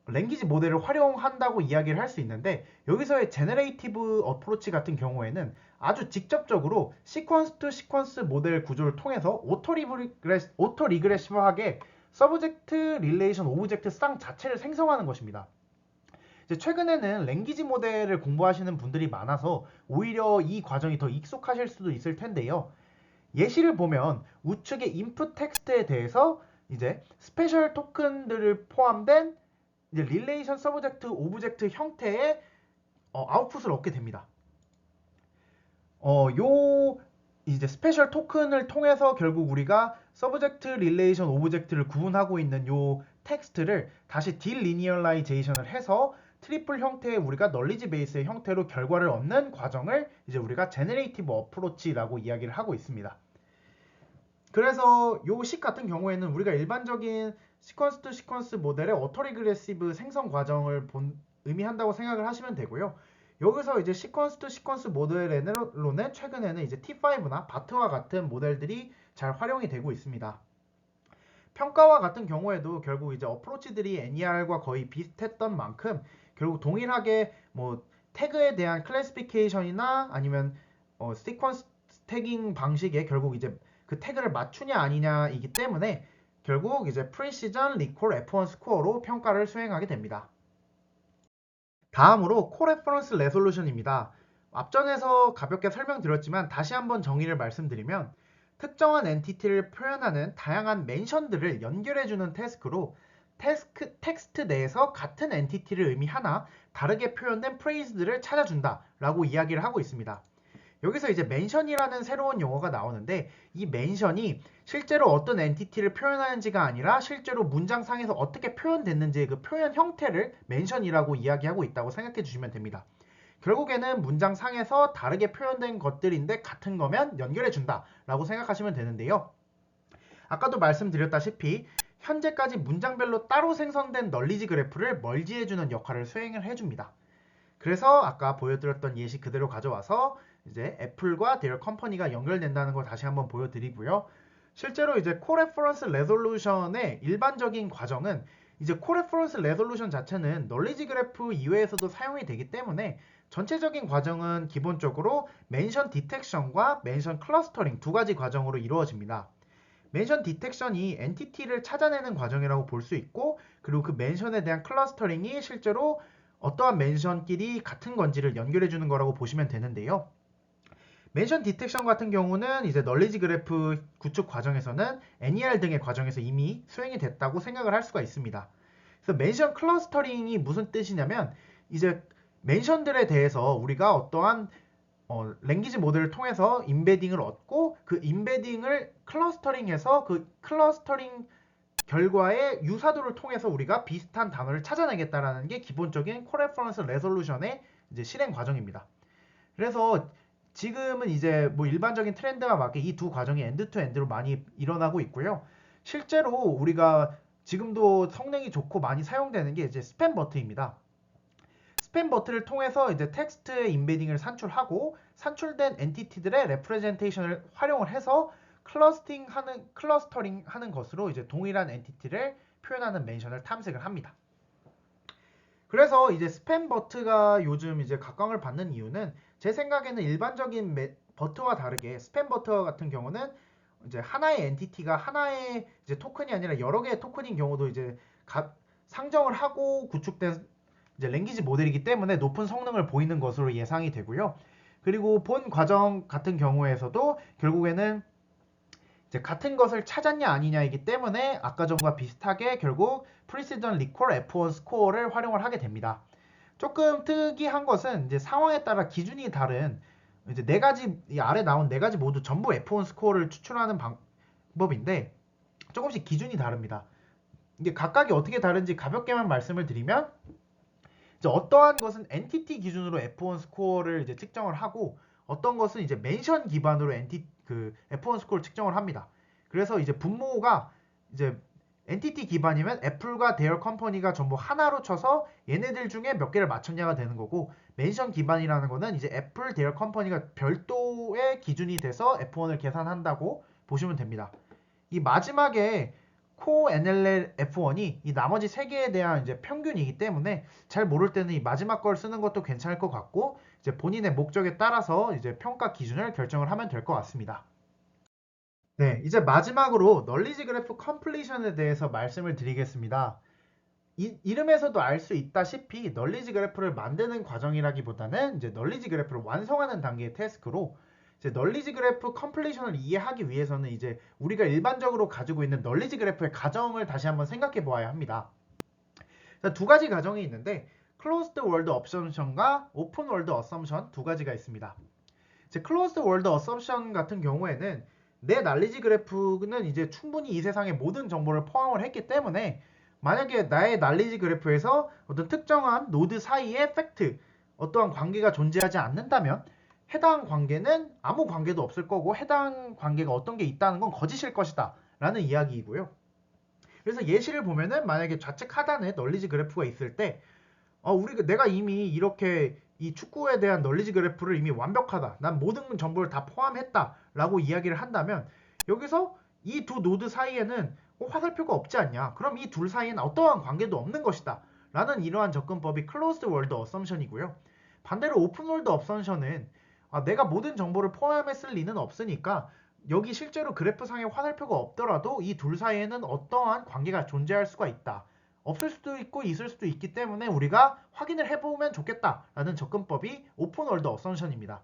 랭귀지 모델을 활용한다고 이야기를 할 수 있는데, 여기서의 제너레이티브 어프로치 같은 경우에는 아주 직접적으로 시퀀스 투 시퀀스 모델 구조를 통해서 오토 리그레시브하게 서브젝트 릴레이션 오브젝트 쌍 자체를 생성하는 것입니다. 이제 최근에는 랭귀지 모델을 공부하시는 분들이 많아서 오히려 이 과정이 더 익숙하실 수도 있을 텐데요. 예시를 보면 우측의 인풋 텍스트에 대해서 이제 스페셜 토큰들을 포함된 이제 릴레이션 서브젝트 오브젝트 형태의 아웃풋을 얻게 됩니다. 요 이제 스페셜 토큰을 통해서 결국 우리가 서브젝트 릴레이션 오브젝트를 구분하고 있는 요 텍스트를 다시 딜리니얼라이제이션을 해서 트리플 형태의 우리가 널리지 베이스의 형태로 결과를 얻는 과정을 이제 우리가 제너레이티브 어프로치라고 이야기를 하고 있습니다. 그래서 요 식 같은 경우에는 우리가 일반적인 시퀀스 투 시퀀스 모델의 오토리그레시브 생성 과정을 의미한다고 생각을 하시면 되고요. 여기서 이제 시퀀스 투 시퀀스 모델로는 최근에는 이제 T5나 바트와 같은 모델들이 잘 활용이 되고 있습니다. 평가와 같은 경우에도 결국 이제 어프로치들이 NER과 거의 비슷했던 만큼 결국 동일하게 뭐 태그에 대한 클래시피케이션이나 아니면 시퀀스 태깅 방식에 결국 이제 그 태그를 맞추냐 아니냐이기 때문에 결국 이제 프리시전 리콜 F1 스코어로 평가를 수행하게 됩니다. 다음으로 코레퍼런스 레솔루션입니다. 앞전에서 가볍게 설명드렸지만 다시 한번 정의를 말씀드리면 특정한 엔티티를 표현하는 다양한 멘션들을 연결해주는 태스크로 텍스트 내에서 같은 엔티티를 의미하나 다르게 표현된 프레이즈들을 찾아준다 라고 이야기를 하고 있습니다. 여기서 이제 멘션이라는 새로운 용어가 나오는데, 이 멘션이 실제로 어떤 엔티티를 표현하는지가 아니라 실제로 문장상에서 어떻게 표현됐는지의 그 표현 형태를 멘션이라고 이야기하고 있다고 생각해 주시면 됩니다. 결국에는 문장상에서 다르게 표현된 것들인데 같은 거면 연결해 준다 라고 생각하시면 되는데요. 아까도 말씀드렸다시피 현재까지 문장별로 따로 생성된 널리지 그래프를 멀지해주는 역할을 수행을 해줍니다. 그래서 아까 보여드렸던 예시 그대로 가져와서 이제 애플과 their company가 연결된다는 걸 다시 한번 보여드리고요. 실제로 이제 코레퍼런스 레솔루션의 일반적인 과정은 이제 코레퍼런스 레솔루션 자체는 널리지 그래프 이외에서도 사용이 되기 때문에 전체적인 과정은 기본적으로 멘션 디텍션과 멘션 클러스터링 두 가지 과정으로 이루어집니다. 멘션 디텍션이 엔티티를 찾아내는 과정이라고 볼 수 있고, 그리고 그 멘션에 대한 클러스터링이 실제로 어떠한 멘션끼리 같은 건지를 연결해 주는 거라고 보시면 되는데요. 멘션 디텍션 같은 경우는 이제 널리지 그래프 구축 과정에서는 NER 등의 과정에서 이미 수행이 됐다고 생각을 할 수가 있습니다. 그래서 멘션 클러스터링이 무슨 뜻이냐면 이제 멘션들에 대해서 우리가 어떠한 랭귀지 모델을 통해서 임베딩을 얻고 그 임베딩을 클러스터링해서 그 클러스터링 결과의 유사도를 통해서 우리가 비슷한 단어를 찾아내겠다라는 게 기본적인 코레퍼런스 레솔루션의 이제 실행 과정입니다. 그래서 지금은 이제 뭐 일반적인 트렌드와 맞게 이 두 과정이 엔드 투 엔드로 많이 일어나고 있고요. 실제로 우리가 지금도 성능이 좋고 많이 사용되는 게 이제 스팸 버튼입니다. 스팸 버튼을 통해서 이제 텍스트의 임베딩을 산출하고 산출된 엔티티들의 레프레젠테이션을 활용을 해서 클러스터링 하는 것으로 이제 동일한 엔티티를 표현하는 멘션을 탐색을 합니다. 그래서 이제 스팸 버트가 요즘 이제 각광을 받는 이유는 제 생각에는 일반적인 버트와 다르게 스팸 버트 같은 경우는 이제 하나의 엔티티가 하나의 이제 토큰이 아니라 여러 개의 토큰인 경우도 이제 상정을 하고 구축된 이제 랭귀지 모델이기 때문에 높은 성능을 보이는 것으로 예상이 되고요. 그리고 본 과정 같은 경우에서도 결국에는 이제 같은 것을 찾았냐 아니냐이기 때문에 아까 전과 비슷하게 결국 프리시전 리콜 F1 스코어를 활용을 하게 됩니다. 조금 특이한 것은 이제 상황에 따라 기준이 다른 이제 네 가지 이 아래 나온 네 가지 모두 전부 F1 스코어를 추출하는 방법인데 조금씩 기준이 다릅니다. 이게 각각이 어떻게 다른지 가볍게만 말씀을 드리면 이제 어떠한 것은 엔티티 기준으로 F1 스코어를 이제 측정을 하고 어떤 것은 이제 멘션 기반으로 F1 스코어를 측정을 합니다. 그래서 이제 분모가 이제 엔티티 기반이면 애플과 대열 컴퍼니가 전부 하나로 쳐서 얘네들 중에 몇 개를 맞췄냐가 되는 거고, 멘션 기반이라는 거는 이제 애플 대열 컴퍼니가 별도의 기준이 돼서 F1을 계산한다고 보시면 됩니다. 이 마지막에 코 NLL F1이 이 나머지 세 개에 대한 이제 평균이기 때문에 잘 모를 때는 이 마지막 걸 쓰는 것도 괜찮을 것 같고, 이제 본인의 목적에 따라서 이제 평가 기준을 결정을 하면 될 것 같습니다. 네, 이제 마지막으로 널리지 그래프 컴플리션에 대해서 말씀을 드리겠습니다. 이름에서도 알 수 있다시피 널리지 그래프를 만드는 과정이라기보다는 이제 널리지 그래프를 완성하는 단계의 태스크로, 이제 널리지 그래프 컴플리션을 이해하기 위해서는 이제 우리가 일반적으로 가지고 있는 널리지 그래프의 가정을 다시 한번 생각해 보아야 합니다. 자, 두 가지 가정이 있는데 Closed World Assumption과 Open World Assumption 두 가지가 있습니다. 이제 Closed World Assumption 같은 경우에는 내 널리지 그래프는 이제 충분히 이 세상의 모든 정보를 포함을 했기 때문에, 만약에 나의 널리지 그래프에서 어떤 특정한 노드 사이에 팩트, 어떠한 관계가 존재하지 않는다면 해당 관계는 아무 관계도 없을 거고, 해당 관계가 어떤 게 있다는 건 거짓일 것이다 라는 이야기이고요. 그래서 예시를 보면은 만약에 좌측 하단에 널리지 그래프가 있을 때 내가 이미 이렇게 이 축구에 대한 널리지 그래프를 이미 완벽하다, 난 모든 정보를 다 포함했다 라고 이야기를 한다면, 여기서 이 두 노드 사이에는 화살표가 없지 않냐, 그럼 이 둘 사이에는 어떠한 관계도 없는 것이다 라는 이러한 접근법이 Closed World Assumption이고요. 반대로 Open World Assumption은 내가 모든 정보를 포함했을 리는 없으니까 여기 실제로 그래프상에 화살표가 없더라도 이 둘 사이에는 어떠한 관계가 존재할 수가 있다, 없을 수도 있고 있을 수도 있기 때문에 우리가 확인을 해보면 좋겠다라는 접근법이 오픈 월드 어썸션입니다.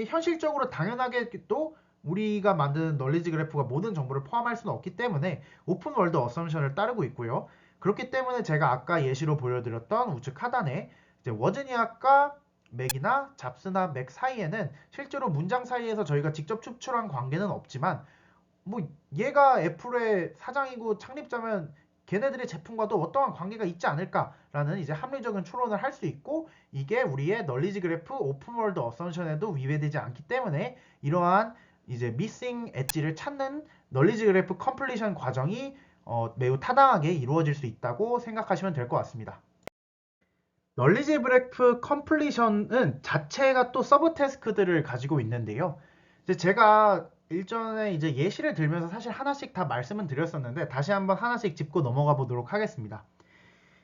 현실적으로 당연하게 또 우리가 만드는 널리지 그래프가 모든 정보를 포함할 수는 없기 때문에 오픈 월드 어썸션을 따르고 있고요. 그렇기 때문에 제가 아까 예시로 보여드렸던 우측 하단에 이제 워즈니악과 맥이나 잡스나 맥 사이에는 실제로 문장 사이에서 저희가 직접 추출한 관계는 없지만, 뭐 얘가 애플의 사장이고 창립자면 걔네들의 제품과도 어떠한 관계가 있지 않을까라는 이제 합리적인 추론을 할 수 있고, 이게 우리의 널리지 그래프 오픈 월드 어썸션에도 위배되지 않기 때문에 이러한 이제 미싱 엣지를 찾는 널리지 그래프 컴플리션 과정이 매우 타당하게 이루어질 수 있다고 생각하시면 될 것 같습니다. 널리지 그래프 컴플리션은 자체가 또 서브 태스크들을 가지고 있는데요. 이제 제가 일전에 이제 예시를 들면서 사실 하나씩 다 말씀은 드렸었는데 다시 한번 하나씩 짚고 넘어가 보도록 하겠습니다.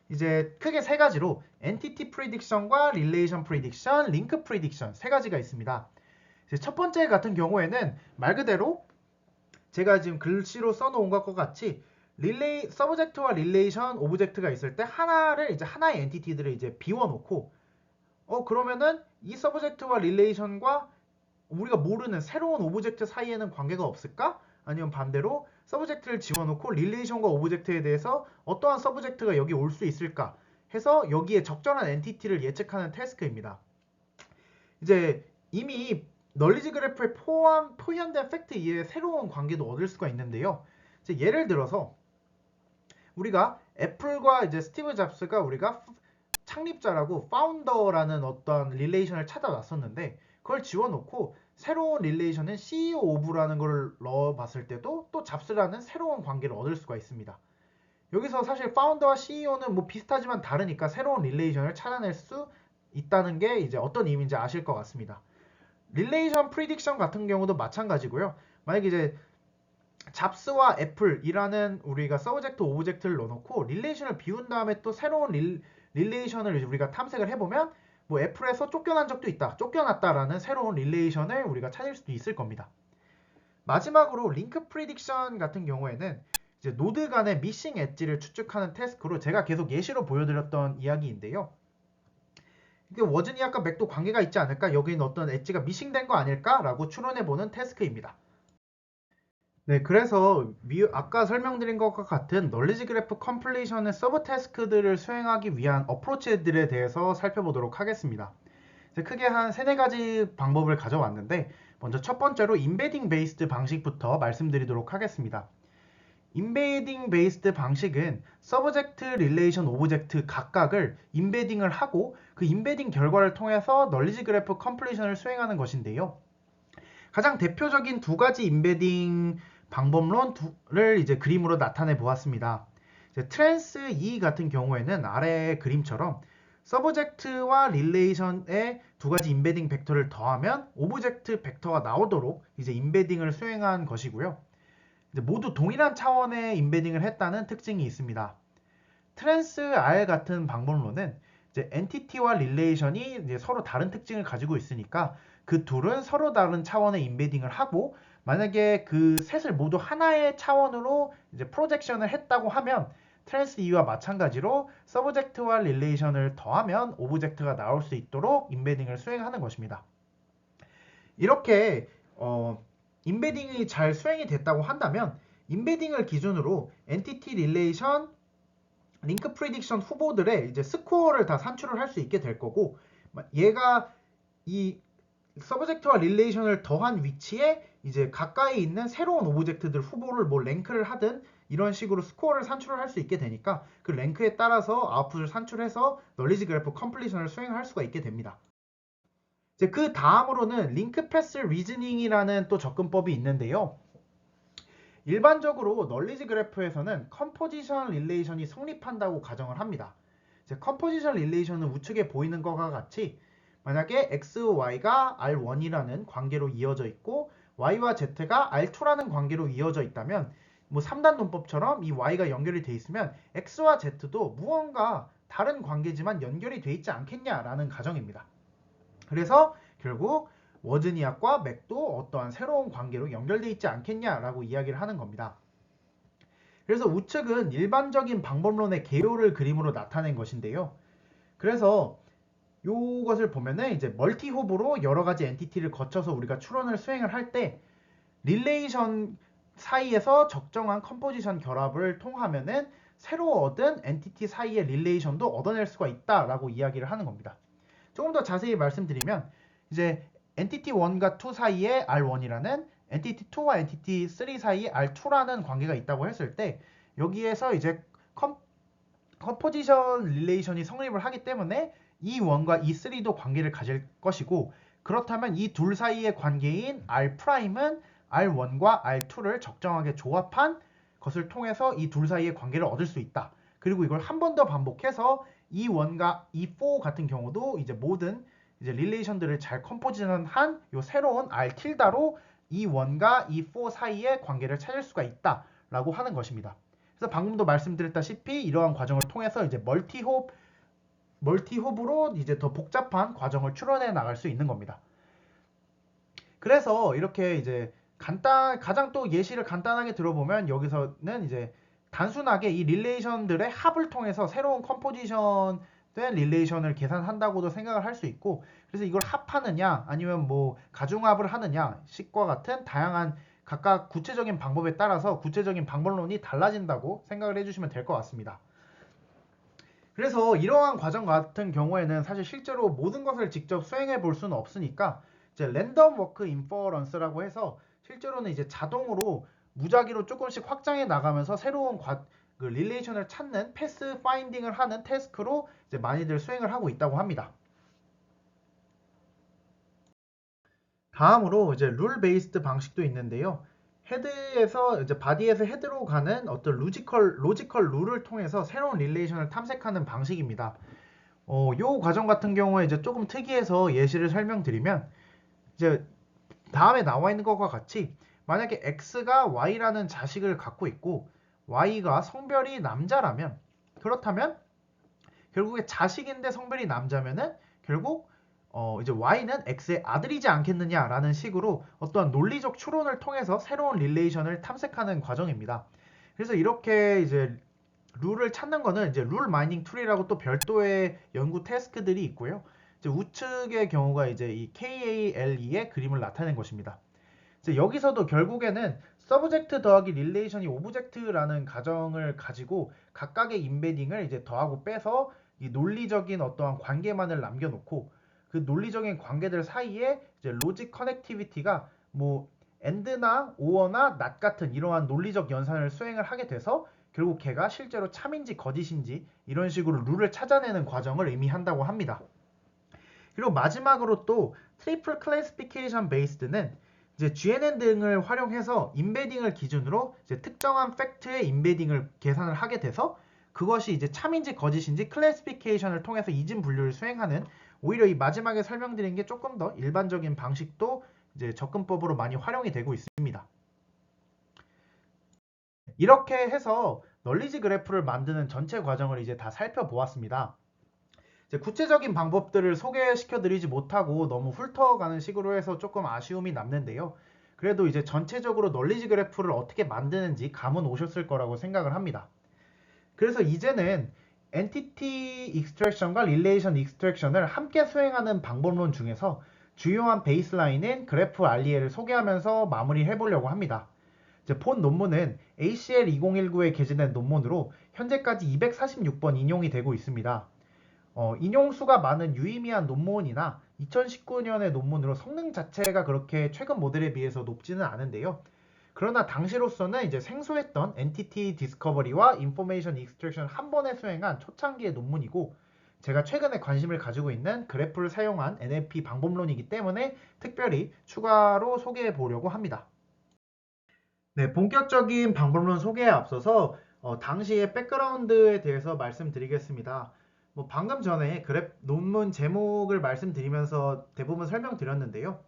이제 크게 세 가지로 엔티티 프리딕션과 릴레이션 프리딕션, 링크 프리딕션 세 가지가 있습니다. 이제 첫 번째 같은 경우에는 말 그대로 제가 지금 글씨로 써놓은 것과 같이 서브젝트와 릴레이션 오브젝트가 있을 때 하나의 엔티티들을 이제 비워놓고 그러면은 이 서브젝트와 릴레이션과 우리가 모르는 새로운 오브젝트 사이에는 관계가 없을까? 아니면 반대로 서브젝트를 집어넣고 릴레이션과 오브젝트에 대해서 어떠한 서브젝트가 여기 올 수 있을까? 해서 여기에 적절한 엔티티를 예측하는 태스크입니다. 이제 이미 널리지 그래프에 표현된 팩트 이외에 새로운 관계도 얻을 수가 있는데요. 이제 예를 들어서 우리가 애플과 이제 스티브 잡스가 우리가 창립자라고 파운더라는 어떤 릴레이션을 찾아놨었는데, 그걸 지워놓고 새로운 릴레이션은 CEO 오브라는 걸 넣어봤을 때도 또 잡스라는 새로운 관계를 얻을 수가 있습니다. 여기서 사실 파운더와 CEO는 뭐 비슷하지만 다르니까 새로운 릴레이션을 찾아낼 수 있다는 게 이제 어떤 의미인지 아실 것 같습니다. 릴레이션 프리딕션 같은 경우도 마찬가지고요. 만약에 이제 잡스와 애플이라는 우리가 서브젝트 오브젝트를 넣어놓고 릴레이션을 비운 다음에 또 새로운 릴레이션을 우리가 탐색을 해보면 뭐 애플에서 쫓겨난 적도 있다, 쫓겨났다라는 새로운 릴레이션을 우리가 찾을 수도 있을 겁니다. 마지막으로 링크 프리딕션 같은 경우에는 이제 노드 간의 미싱 엣지를 추측하는 태스크로 제가 계속 예시로 보여드렸던 이야기인데요. 이게 워즈니악과 맥도 관계가 있지 않을까? 여기는 어떤 엣지가 미싱된 거 아닐까라고 추론해보는 태스크입니다. 네, 그래서 아까 설명드린 것과 같은 널리지 그래프 컴플리션의 서브 태스크들을 수행하기 위한 어프로치들에 대해서 살펴보도록 하겠습니다. 크게 한 세네 가지 방법을 가져왔는데, 먼저 첫 번째로 임베딩 베이스드 방식부터 말씀드리도록 하겠습니다. 인베딩 베이스드 방식은 서브젝트, 릴레이션, 오브젝트 각각을 인베딩을 하고 그 인베딩 결과를 통해서 널리지 그래프 컴플리션을 수행하는 것인데요. 가장 대표적인 두 가지 인베딩 방법론을 이제 그림으로 나타내 보았습니다. 트랜스 E 같은 경우에는 아래 그림처럼 서브젝트와 릴레이션의 두 가지 인베딩 벡터를 더하면 오브젝트 벡터가 나오도록 이제 인베딩을 수행한 것이고요. 모두 동일한 차원의 인베딩을 했다는 특징이 있습니다. 트랜스 R 같은 방법론은 이제 엔티티와 릴레이션이 이제 서로 다른 특징을 가지고 있으니까 그 둘은 서로 다른 차원의 인베딩을 하고, 만약에 그 셋을 모두 하나의 차원으로 이제 프로젝션을 했다고 하면 트랜스 E와 마찬가지로 서브젝트와 릴레이션을 더하면 오브젝트가 나올 수 있도록 인베딩을 수행하는 것입니다. 이렇게 인베딩이 잘 수행이 됐다고 한다면 인베딩을 기준으로 엔티티, 릴레이션, 링크 프리딕션 후보들의 이제 스코어를 다 산출을 할 수 있게 될 거고, 얘가 이 서브젝트와 릴레이션을 더한 위치에 이제 가까이 있는 새로운 오브젝트들 후보를 뭐 랭크를 하든 이런 식으로 스코어를 산출을 할 수 있게 되니까 그 랭크에 따라서 아웃풋을 산출해서 널리지 그래프 컴플리션을 수행할 수가 있게 됩니다. 이제 그 다음으로는 링크 패스 리즈닝이라는 또 접근법이 있는데요. 일반적으로 널리지 그래프에서는 컴포지션 릴레이션이 성립한다고 가정을 합니다. 이제 컴포지션 릴레이션은 우측에 보이는 것과 같이 만약에 x, y가 r1이라는 관계로 이어져 있고 y와 z가 r2라는 관계로 이어져 있다면 뭐 3단 논법처럼 이 y가 연결이 돼 있으면 x와 z도 무언가 다른 관계지만 연결이 돼 있지 않겠냐라는 가정입니다. 그래서 결국 워즈니악과 맥도 어떠한 새로운 관계로 연결돼 있지 않겠냐라고 이야기를 하는 겁니다. 그래서 우측은 일반적인 방법론의 개요를 그림으로 나타낸 것인데요. 그래서 이것을 보면은 이제 멀티 호브로 여러 가지 엔티티를 거쳐서 우리가 추론을 수행을 할 때 릴레이션 사이에서 적정한 컴포지션 결합을 통하면은 새로 얻은 엔티티 사이의 릴레이션도 얻어낼 수가 있다라고 이야기를 하는 겁니다. 조금 더 자세히 말씀드리면 이제 엔티티 1과 2 사이에 R1이라는, 엔티티 2와 엔티티 3 사이에 R2라는 관계가 있다고 했을 때 여기에서 이제 컴포지션 릴레이션이 성립을 하기 때문에 E1과 E3도 관계를 가질 것이고, 그렇다면 이 둘 사이의 관계인 R'은 R1과 R2를 적정하게 조합한 것을 통해서 이 둘 사이의 관계를 얻을 수 있다. 그리고 이걸 한 번 더 반복해서 E1과 E4 같은 경우도 이제 모든 이제 릴레이션들을 잘 컴포지션한 요 새로운 R 틸다로 E1과 E4 사이의 관계를 찾을 수가 있다라고 하는 것입니다. 그래서 방금도 말씀드렸다시피 이러한 과정을 통해서 이제 멀티홉으로 이제 더 복잡한 과정을 추론해 나갈 수 있는 겁니다. 그래서 이렇게 이제 가장 또 예시를 간단하게 들어보면 여기서는 이제 단순하게 이 릴레이션들의 합을 통해서 새로운 컴포지션 된 릴레이션을 계산한다고도 생각을 할 수 있고, 그래서 이걸 합하느냐 아니면 뭐 가중합을 하느냐 식과 같은 다양한 각각 구체적인 방법에 따라서 구체적인 방법론이 달라진다고 생각을 해주시면 될 것 같습니다. 그래서 이러한 과정 같은 경우에는 사실 실제로 모든 것을 직접 수행해 볼 수는 없으니까 이제 랜덤 워크 인퍼런스라고 해서 실제로는 이제 자동으로 무작위로 조금씩 확장해 나가면서 새로운 그 릴레이션을 찾는 패스 파인딩을 하는 태스크로 이제 많이들 수행을 하고 있다고 합니다. 다음으로 이제 룰 베이스드 방식도 있는데요. 헤드에서 이제 바디에서 헤드로 가는 어떤 로지컬 룰을 통해서 새로운 릴레이션을 탐색하는 방식입니다. 요 과정 같은 경우에 이제 조금 특이해서 예시를 설명드리면 이제 다음에 나와 있는 것과 같이 만약에 X가 Y라는 자식을 갖고 있고 Y가 성별이 남자라면, 그렇다면 결국에 자식인데 성별이 남자면은 결국 이제 Y는 X의 아들이지 않겠느냐라는 식으로 어떠한 논리적 추론을 통해서 새로운 릴레이션을 탐색하는 과정입니다. 그래서 이렇게 이제 룰을 찾는 거는 이제 룰 마이닝 툴이라고 또 별도의 연구 태스크들이 있고요. 이제 우측의 경우가 이제 이 KALE의 그림을 나타낸 것입니다. 이제 여기서도 결국에는 서브젝트 더하기 릴레이션이 오브젝트라는 가정을 가지고 각각의 인베딩을 이제 더하고 빼서 이 논리적인 어떠한 관계만을 남겨놓고 그 논리적인 관계들 사이에 이제 로직 커넥티비티가 뭐 AND나 OR나 NOT 같은 이러한 논리적 연산을 수행을 하게 돼서 결국 걔가 실제로 참인지 거짓인지 이런 식으로 룰을 찾아내는 과정을 의미한다고 합니다. 그리고 마지막으로 또 트리플 클래시피케이션 베이스드는 이제 GNN 등을 활용해서 임베딩을 기준으로 이제 특정한 팩트의 임베딩을 계산을 하게 돼서 그것이 이제 참인지 거짓인지 클래시피케이션을 통해서 이진 분류를 수행하는, 오히려 이 마지막에 설명드린 게 조금 더 일반적인 방식도 이제 접근법으로 많이 활용이 되고 있습니다. 이렇게 해서 널리지 그래프를 만드는 전체 과정을 이제 다 살펴보았습니다. 이제 구체적인 방법들을 소개시켜 드리지 못하고 너무 훑어가는 식으로 해서 조금 아쉬움이 남는데요. 그래도 이제 전체적으로 널리지 그래프를 어떻게 만드는지 감은 오셨을 거라고 생각을 합니다. 그래서 이제는 엔티티 익스트랙션과 릴레이션 익스트랙션을 함께 수행하는 방법론 중에서 주요한 베이스라인인 그래프 알리에를 소개하면서 마무리해 보려고 합니다. 이제 본 논문은 ACL 2019에 게재된 논문으로 현재까지 246번 인용이 되고 있습니다. 인용수가 많은 유의미한 논문이나 2019년의 논문으로 성능 자체가 그렇게 최근 모델에 비해서 높지는 않은데요. 그러나 당시로서는 이제 생소했던 엔티티 디스커버리와 인포메이션 익스트랙션 한 번에 수행한 초창기의 논문이고, 제가 최근에 관심을 가지고 있는 그래프를 사용한 NLP 방법론이기 때문에 특별히 추가로 소개해 보려고 합니다. 네, 본격적인 방법론 소개에 앞서서 당시의 백그라운드에 대해서 말씀드리겠습니다. 뭐 방금 전에 논문 제목을 말씀드리면서 대부분 설명드렸는데요.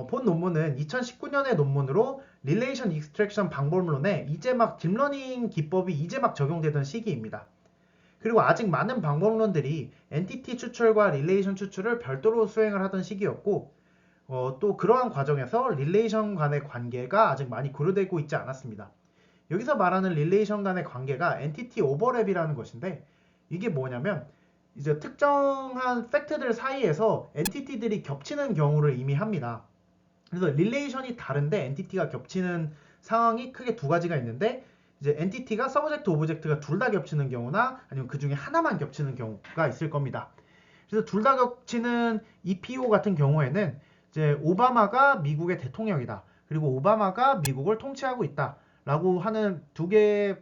본 논문은 2019년의 논문으로 릴레이션 익스트랙션 방법론에 이제 막 딥러닝 기법이 이제 막 적용되던 시기입니다. 그리고 아직 많은 방법론들이 엔티티 추출과 릴레이션 추출을 별도로 수행을 하던 시기였고, 또 그러한 과정에서 릴레이션 간의 관계가 아직 많이 고려되고 있지 않았습니다. 여기서 말하는 릴레이션 간의 관계가 엔티티 오버랩이라는 것인데, 이게 뭐냐면 이제 특정한 팩트들 사이에서 엔티티들이 겹치는 경우를 의미합니다. 그래서 릴레이션이 다른데 엔티티가 겹치는 상황이 크게 두 가지가 있는데, 이제 엔티티가 서브젝트 오브젝트가 둘 다 겹치는 경우나 아니면 그 중에 하나만 겹치는 경우가 있을 겁니다. 그래서 둘 다 겹치는 EPO 같은 경우에는 이제 오바마가 미국의 대통령이다, 그리고 오바마가 미국을 통치하고 있다 라고 하는 두 개의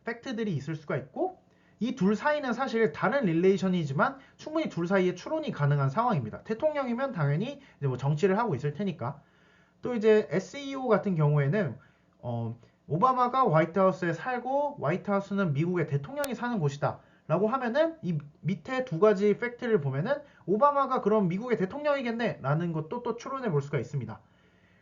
팩트들이 있을 수가 있고, 이 둘 사이는 사실 다른 릴레이션이지만 충분히 둘 사이에 추론이 가능한 상황입니다. 대통령이면 당연히 이제 뭐 정치를 하고 있을 테니까. 또 이제 SEO 같은 경우에는 오바마가 화이트하우스에 살고 화이트하우스는 미국의 대통령이 사는 곳이다 라고 하면은 이 밑에 두 가지 팩트를 보면은 오바마가 그럼 미국의 대통령이겠네 라는 것도 또 추론해 볼 수가 있습니다.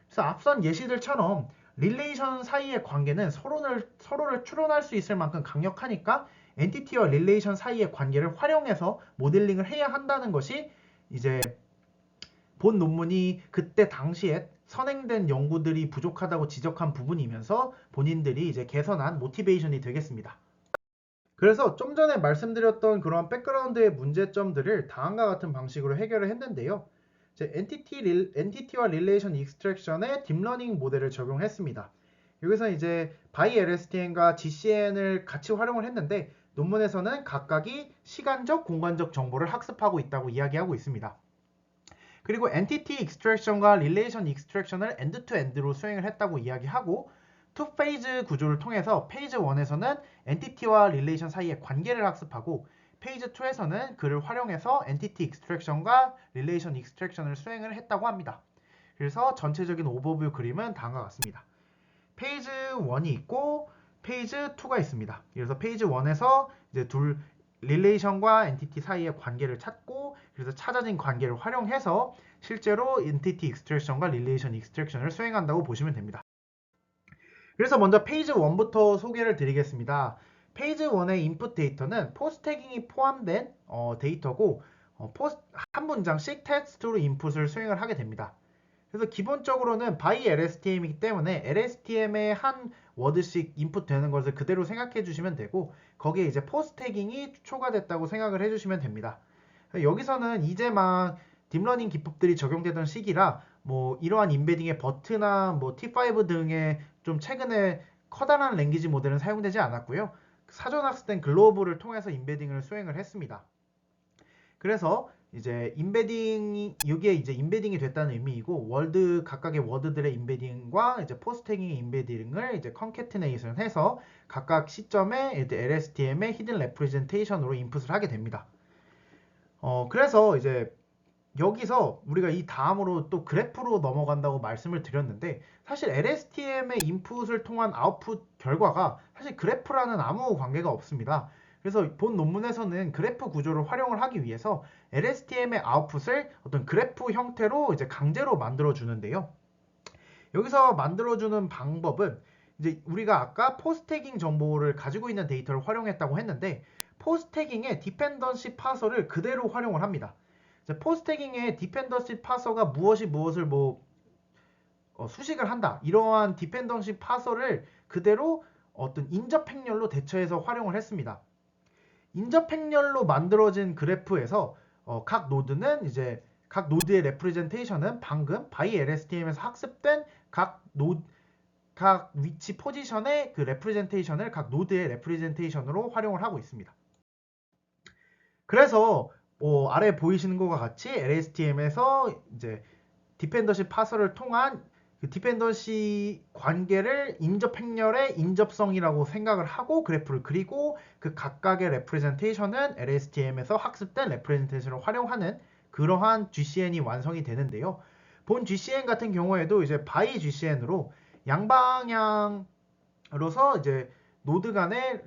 그래서 앞선 예시들처럼 릴레이션 사이의 관계는 서로를 추론할 수 있을 만큼 강력하니까 엔티티와 릴레이션 사이의 관계를 활용해서 모델링을 해야 한다는 것이 이제 본 논문이 그때 당시에 선행된 연구들이 부족하다고 지적한 부분이면서 본인들이 이제 개선한 모티베이션이 되겠습니다. 그래서 좀 전에 말씀드렸던 그런 백그라운드의 문제점들을 다음과 같은 방식으로 해결을 했는데요. 이제 엔티티와 릴레이션 익스트랙션의 딥러닝 모델을 적용했습니다. 여기서 이제 바이 LSTM과 GCN을 같이 활용을 했는데, 논문에서는 각각이 시간적, 공간적 정보를 학습하고 있다고 이야기하고 있습니다. 그리고 엔티티 익스트랙션과 릴레이션 익스트랙션을 엔드 투 엔드로 수행을 했다고 이야기하고, 투 페이즈 구조를 통해서 페이지 1에서는 엔티티와 릴레이션 사이의 관계를 학습하고, 페이지 2에서는 그를 활용해서 엔티티 익스트랙션과 릴레이션 익스트랙션을 수행을 했다고 합니다. 그래서 전체적인 오버뷰 그림은 다음과 같습니다. 페이지 1이 있고 페이지 2가 있습니다. 그래서 페이지 1에서 이제 릴레이션과 엔티티 사이의 관계를 찾고, 그래서 찾아진 관계를 활용해서 실제로 엔티티 익스트랙션과 릴레이션 익스트랙션을 수행한다고 보시면 됩니다. 그래서 먼저 페이지 1부터 소개를 드리겠습니다. 페이지 1의 인풋 데이터는 포스트 태깅이 포함된 데이터고, 한 문장씩 텍스트로 인풋을 수행을 하게 됩니다. 그래서 기본적으로는 by LSTM이기 때문에 LSTM의 한 워드씩 인풋되는 것을 그대로 생각해 주시면 되고, 거기에 이제 포스트 태깅이 초과됐다고 생각을 해주시면 됩니다. 여기서는 이제 막 딥러닝 기법들이 적용되던 시기라 뭐 이러한 임베딩의 버트나 뭐 T5 등의 좀 최근에 커다란 랭귀지 모델은 사용되지 않았고요. 사전 학습된 글로벌을 통해서 임베딩을 수행을 했습니다. 그래서 이제 여기에 이제 인베딩이 됐다는 의미이고, 각각의 워드들의 인베딩과 이제 포스트태깅의 인베딩을 이제 컨캐티네이션 해서 각각 시점에 이제 LSTM의 히든 레프레젠테이션으로 인풋을 하게 됩니다. 그래서 이제 여기서 우리가 이 다음으로 또 그래프로 넘어간다고 말씀을 드렸는데, 사실 LSTM의 인풋을 통한 아웃풋 결과가 사실 그래프라는 아무 관계가 없습니다. 그래서 본 논문에서는 그래프 구조를 활용을 하기 위해서 LSTM의 아웃풋을 어떤 그래프 형태로 이제 강제로 만들어 주는데요. 여기서 만들어 주는 방법은 이제 우리가 아까 포스트태깅 정보를 가지고 있는 데이터를 활용했다고 했는데, 포스트태깅의 디펜던시 파서를 그대로 활용을 합니다. 포스트태깅의 디펜던시 파서가 무엇을 수식을 한다, 이러한 디펜던시 파서를 그대로 어떤 인접 행렬로 대처해서 활용을 했습니다. 인접 행렬로 만들어진 그래프에서 각 노드의 레프레젠테이션은 방금 바이 LSTM에서 학습된 각 위치 포지션의 그 레프레젠테이션을 각 노드의 레프레젠테이션으로 활용을 하고 있습니다. 그래서 아래 보이시는 것과 같이 LSTM에서 이제 디펜던시 파서를 통한 그 디펜던시 관계를 인접 행렬의 인접성이라고 생각을 하고 그래프를 그리고, 그 각각의 레프레젠테이션은 LSTM에서 학습된 레프레젠테이션을 활용하는 그러한 GCN이 완성이 되는데요. 본 GCN 같은 경우에도 이제 바이 GCN으로 양방향으로서 이제 노드 간의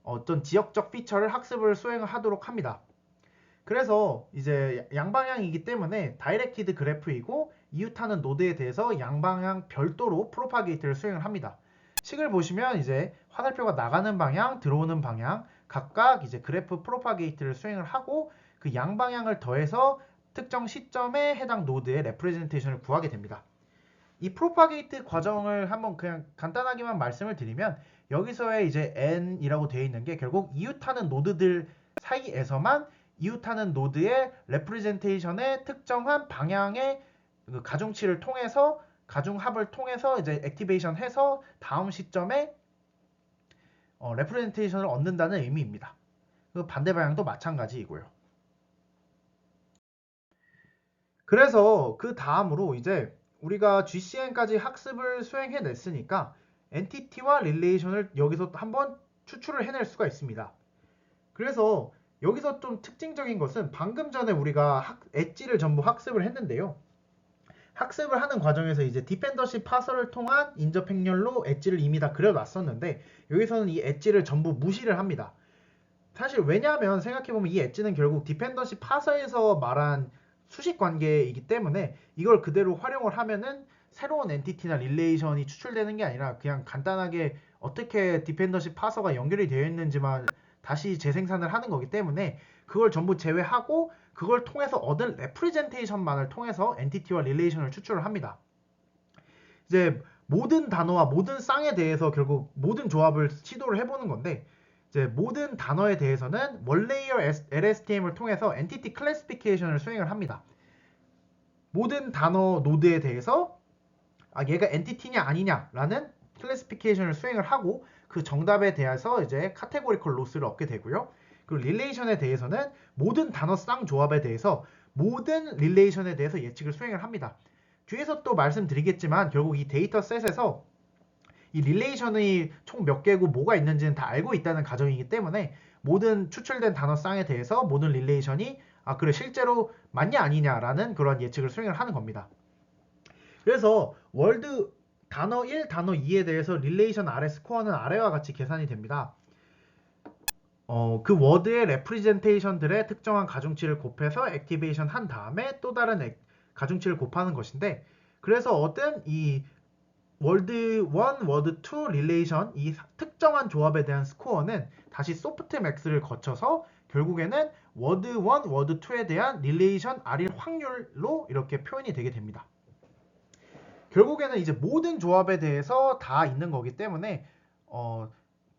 어떤 지역적 피처를 학습을 수행을 하도록 합니다. 그래서 이제 양방향이기 때문에 다이렉티드 그래프이고, 이웃하는 노드에 대해서 양방향 별도로 프로파게이트를 수행을 합니다. 식을 보시면 이제 화살표가 나가는 방향, 들어오는 방향 각각 이제 그래프 프로파게이트를 수행을 하고, 그 양방향을 더해서 특정 시점에 해당 노드의 레프레젠테이션을 구하게 됩니다. 이 프로파게이트 과정을 한번 그냥 간단하게만 말씀을 드리면, 여기서의 이제 n이라고 되어 있는 게 결국 이웃하는 노드들 사이에서만 이웃하는 노드의 레프레젠테이션의 특정한 방향의 그 가중치를 통해서, 가중합을 통해서 이제 액티베이션 해서 다음 시점에 레프레젠테이션을 얻는다는 의미입니다. 그 반대 방향도 마찬가지이고요. 그래서 그 다음으로 이제 우리가 GCN까지 학습을 수행해냈으니까 엔티티와 릴레이션을 여기서 한번 추출을 해낼 수가 있습니다. 그래서 여기서 좀 특징적인 것은 방금 전에 우리가 엣지를 전부 학습을 했는데요. 학습을 하는 과정에서 이제 디펜던시 파서를 통한 인접 행렬로 엣지를 이미 다 그려놨었는데, 여기서는 이 엣지를 전부 무시를 합니다. 사실 왜냐하면 생각해보면 이 엣지는 결국 디펜던시 파서에서 말한 수식 관계이기 때문에 이걸 그대로 활용을 하면은 새로운 엔티티나 릴레이션이 추출되는 게 아니라 그냥 간단하게 어떻게 디펜던시 파서가 연결이 되어 있는지만 다시 재생산을 하는 거기 때문에 그걸 전부 제외하고 그걸 통해서 얻은 레프레젠테이션만을 통해서 엔티티와 릴레이션을 추출을 합니다. 이제 모든 단어와 모든 쌍에 대해서 결국 모든 조합을 시도를 해보는 건데, 이제 모든 단어에 대해서는 원레이어 LSTM을 통해서 엔티티 클래시피케이션을 수행을 합니다. 모든 단어 노드에 대해서 얘가 엔티티냐 아니냐라는 클래시피케이션을 수행을 하고, 그 정답에 대해서 이제 카테고리컬 로스를 얻게 되고요. 그리고 릴레이션에 대해서는 모든 단어 쌍 조합에 대해서 모든 릴레이션에 대해서 예측을 수행을 합니다. 뒤에서 또 말씀드리겠지만 결국 이 데이터 셋에서 이 릴레이션이 총 몇 개고 뭐가 있는지는 다 알고 있다는 가정이기 때문에 모든 추출된 단어 쌍에 대해서 모든 릴레이션이 그래 실제로 맞냐 아니냐라는 그런 예측을 수행을 하는 겁니다. 그래서 월드 단어 1, 단어 2에 대해서 릴레이션 아래 스코어는 아래와 같이 계산이 됩니다. 그 워드의 레프리젠테이션들의 특정한 가중치를 곱해서 액티베이션 한 다음에 또 다른 가중치를 곱하는 것인데, 그래서 얻은 이 월드 1, 월드 2 릴레이션 이 특정한 조합에 대한 스코어는 다시 소프트맥스를 거쳐서 결국에는 월드 1, 월드 2에 대한 릴레이션 R일 확률로 이렇게 표현이 되게 됩니다. 결국에는 이제 모든 조합에 대해서 다 있는 거기 때문에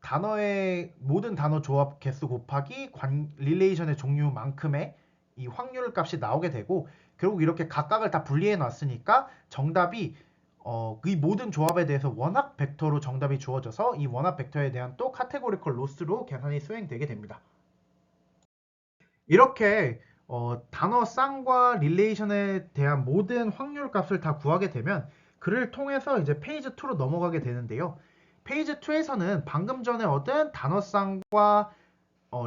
단어의 모든 단어 조합 개수 곱하기 릴레이션의 종류만큼의 이 확률 값이 나오게 되고, 결국 이렇게 각각을 다 분리해 놨으니까 정답이 이 모든 조합에 대해서 원합 벡터로 정답이 주어져서 이 원합 벡터에 대한 또 카테고리컬 로스로 계산이 수행되게 됩니다. 이렇게 단어 쌍과 릴레이션에 대한 모든 확률 값을 다 구하게 되면 그를 통해서 이제 페이지 2로 넘어가게 되는데요. 페이지 2에서는 방금 전에 얻은 단어 쌍과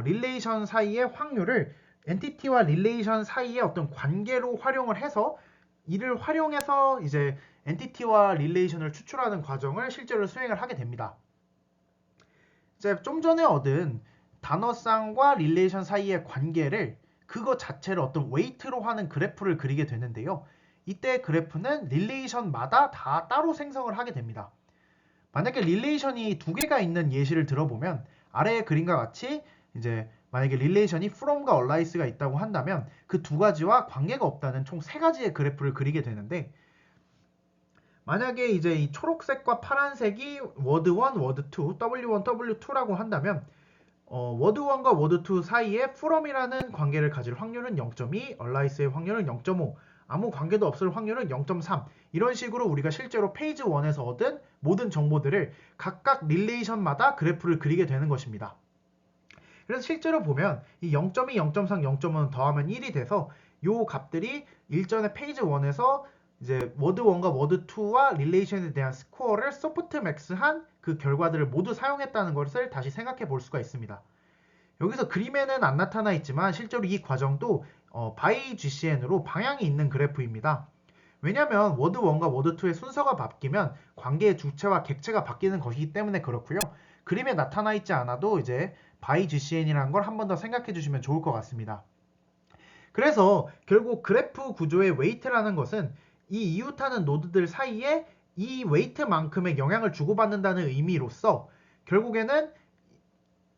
릴레이션 사이의 확률을 엔티티와 릴레이션 사이의 어떤 관계로 활용을 해서 이를 활용해서 이제 엔티티와 릴레이션을 추출하는 과정을 실제로 수행을 하게 됩니다. 이제 좀 전에 얻은 단어쌍과 릴레이션 사이의 관계를 그거 자체를 어떤 웨이트로 하는 그래프를 그리게 되는데요. 이때 그래프는 릴레이션마다 다 따로 생성을 하게 됩니다. 만약에 릴레이션이 두 개가 있는 예시를 들어보면 아래의 그림과 같이 이제 만약에 릴레이션이 from과 ally가 있다고 한다면 그 두 가지와 관계가 없다는 총 세 가지의 그래프를 그리게 되는데 만약에 이제 이 초록색과 파란색이 word 1, word 2, w1, w2라고 한다면 word 1과 word 2 사이에 from이라는 관계를 가질 확률은 0.2, ally의 확률은 0.5, 아무 관계도 없을 확률은 0.3 이런 식으로 우리가 실제로 페이지 1에서 얻은 모든 정보들을 각각 릴레이션마다 그래프를 그리게 되는 것입니다. 그래서 실제로 보면 이 0.2, 0.3, 0.5는 더하면 1이 돼서 이 값들이 일전에 페이지 1에서 이제 워드 1과 워드 2와 릴레이션에 대한 스코어를 소프트 맥스한 그 결과들을 모두 사용했다는 것을 다시 생각해 볼 수가 있습니다. 여기서 그림에는 안 나타나 있지만 실제로 이 과정도 by GCN으로 방향이 있는 그래프입니다. 왜냐하면 워드 1과 워드 2의 순서가 바뀌면 관계의 주체와 객체가 바뀌는 것이기 때문에 그렇고요. 그림에 나타나 있지 않아도 이제 by GCN이라는 걸 한 번 더 생각해 주시면 좋을 것 같습니다. 그래서 결국 그래프 구조의 웨이트라는 것은 이 이웃하는 노드들 사이에 이 웨이트만큼의 영향을 주고받는다는 의미로서 결국에는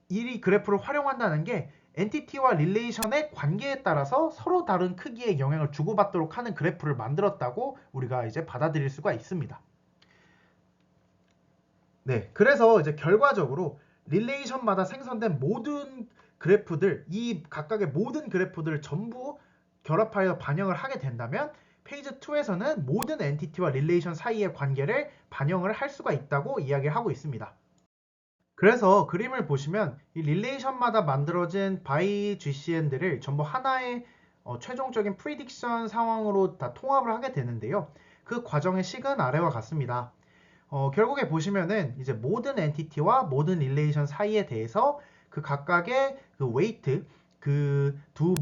이 그래프를 활용한다는 게 엔티티와 릴레이션의 관계에 따라서 서로 다른 크기의 영향을 주고받도록 하는 그래프를 만들었다고 우리가 이제 받아들일 수가 있습니다. 네, 그래서 이제 결과적으로 릴레이션마다 생성된 모든 그래프들, 이 각각의 모든 그래프들을 전부 결합하여 반영을 하게 된다면 페이지 2에서는 모든 엔티티와 릴레이션 사이의 관계를 반영을 할 수가 있다고 이야기를 하고 있습니다. 그래서 그림을 보시면 이 릴레이션마다 만들어진 by GCN들을 전부 하나의 최종적인 프리딕션 상황으로 다 통합을 하게 되는데요. 그 과정의 식은 아래와 같습니다. 결국에 보시면은 이제 모든 엔티티와 모든 릴레이션 사이에 대해서 그 각각의 그 웨이트, 그 두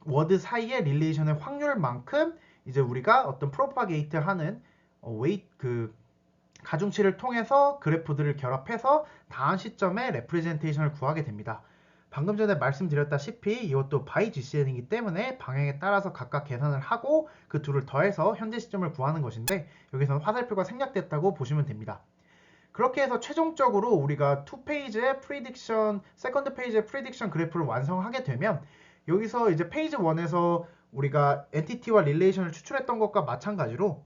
워드 사이의 릴레이션의 확률만큼 이제 우리가 어떤 프로파게이트 하는 웨이트 그 가중치를 통해서 그래프들을 결합해서 다음 시점에 레프레젠테이션을 구하게 됩니다. 방금 전에 말씀드렸다시피 이것도 by GCN이기 때문에 방향에 따라서 각각 계산을 하고 그 둘을 더해서 현재 시점을 구하는 것인데 여기서는 화살표가 생략됐다고 보시면 됩니다. 그렇게 해서 최종적으로 우리가 2페이지의 프리딕션, 세컨드 페이지의 프리딕션 그래프를 완성하게 되면 여기서 이제 페이지 1에서 우리가 엔티티와 릴레이션을 추출했던 것과 마찬가지로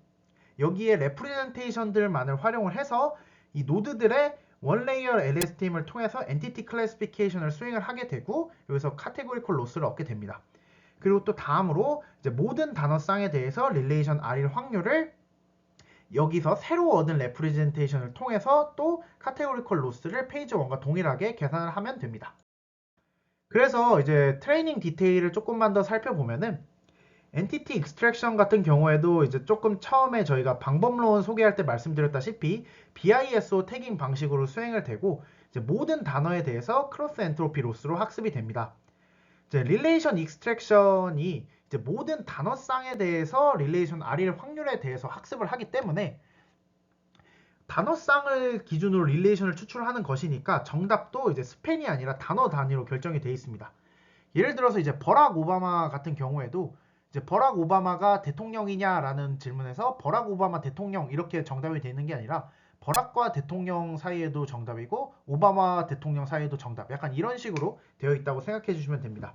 여기에 레프레젠테이션들만을 활용을 해서 이 노드들의 원레이어 LSTM을 통해서 엔티티 클래시피케이션을 수행을 하게 되고 여기서 카테고리컬 로스를 얻게 됩니다. 그리고 또 다음으로 이제 모든 단어쌍에 대해서 릴레이션 R일 확률을 여기서 새로 얻은 레프레젠테이션을 통해서 또 카테고리컬 로스를 페이지 1과 동일하게 계산을 하면 됩니다. 그래서 이제 트레이닝 디테일을 조금만 더 살펴보면은 엔티티 익스트랙션 같은 경우에도 이제 조금 처음에 저희가 방법론 소개할 때 말씀드렸다시피 BISO 태깅 방식으로 수행을 되고 이제 모든 단어에 대해서 크로스 엔트로피 로스로 학습이 됩니다. 이제 릴레이션 익스트랙션이 이제 모든 단어쌍에 대해서 릴레이션 R일 확률에 대해서 학습을 하기 때문에 단어쌍을 기준으로 릴레이션을 추출하는 것이니까 정답도 이제 스팬이 아니라 단어 단위로 결정이 되어 있습니다. 예를 들어서 이제 버락 오바마 같은 경우에도 이제 버락 오바마가 대통령이냐라는 질문에서 버락 오바마 대통령 이렇게 정답이 되는 게 아니라 버락과 대통령 사이에도 정답이고 오바마 대통령 사이에도 정답 약간 이런 식으로 되어 있다고 생각해 주시면 됩니다.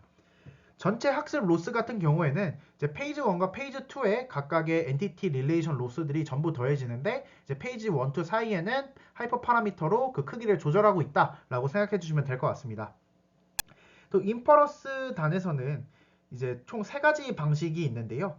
전체 학습 로스 같은 경우에는 이제 페이지 1과 페이지 2의 각각의 엔티티 릴레이션 로스들이 전부 더해지는데 이제 페이지 1, 2 사이에는 하이퍼 파라미터로 그 크기를 조절하고 있다라고 생각해 주시면 될 것 같습니다. 또 인퍼런스 단에서는 이제 총 세 가지 방식이 있는데요.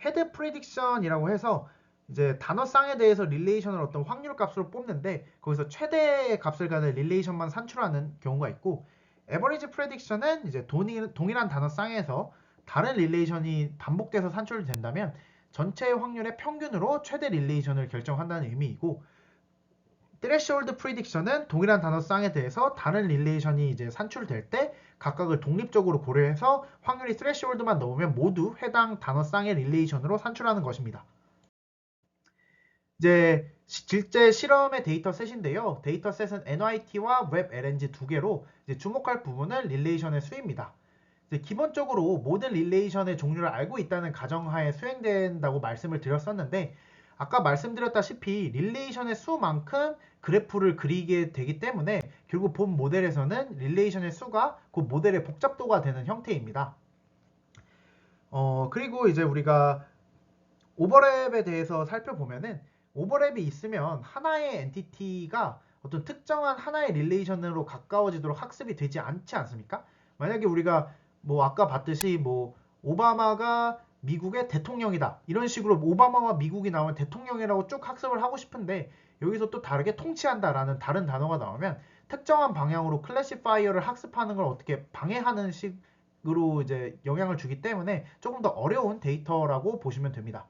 헤드 프리딕션이라고 해서 이제 단어쌍에 대해서 릴레이션을 어떤 확률 값으로 뽑는데 거기서 최대 값을 가는 릴레이션만 산출하는 경우가 있고 에버리지 프레딕션은 이제 동일한 단어쌍에서 다른 릴레이션이 반복돼서 산출된다면 전체 확률의 평균으로 최대 릴레이션을 결정한다는 의미이고, threshold prediction은 동일한 단어 쌍에 대해서 다른 릴레이션이 이제 산출될 때 각각을 독립적으로 고려해서 확률이 threshold만 넘으면 모두 해당 단어 쌍의 릴레이션으로 산출하는 것입니다. 이제 실제 실험의 데이터셋인데요. 데이터셋은 NYT와 WebLNG 두 개로 이제 주목할 부분은 릴레이션의 수입니다. 이제 기본적으로 모든 릴레이션의 종류를 알고 있다는 가정하에 수행된다고 말씀을 드렸었는데, 아까 말씀드렸다시피 릴레이션의 수만큼 그래프를 그리게 되기 때문에 결국 본 모델에서는 릴레이션의 수가 그 모델의 복잡도가 되는 형태입니다. 그리고 이제 우리가 오버랩에 대해서 살펴보면은, 오버랩이 있으면 하나의 엔티티가 어떤 특정한 하나의 릴레이션으로 가까워지도록 학습이 되지 않지 않습니까? 만약에 우리가 뭐 아까 봤듯이 뭐 오바마가 미국의 대통령이다, 이런 식으로 오바마와 미국이 나오면 대통령이라고 쭉 학습을 하고 싶은데 여기서 또 다르게 통치한다라는 다른 단어가 나오면 특정한 방향으로 클래시파이어를 학습하는 걸 어떻게 방해하는 식으로 이제 영향을 주기 때문에 조금 더 어려운 데이터라고 보시면 됩니다.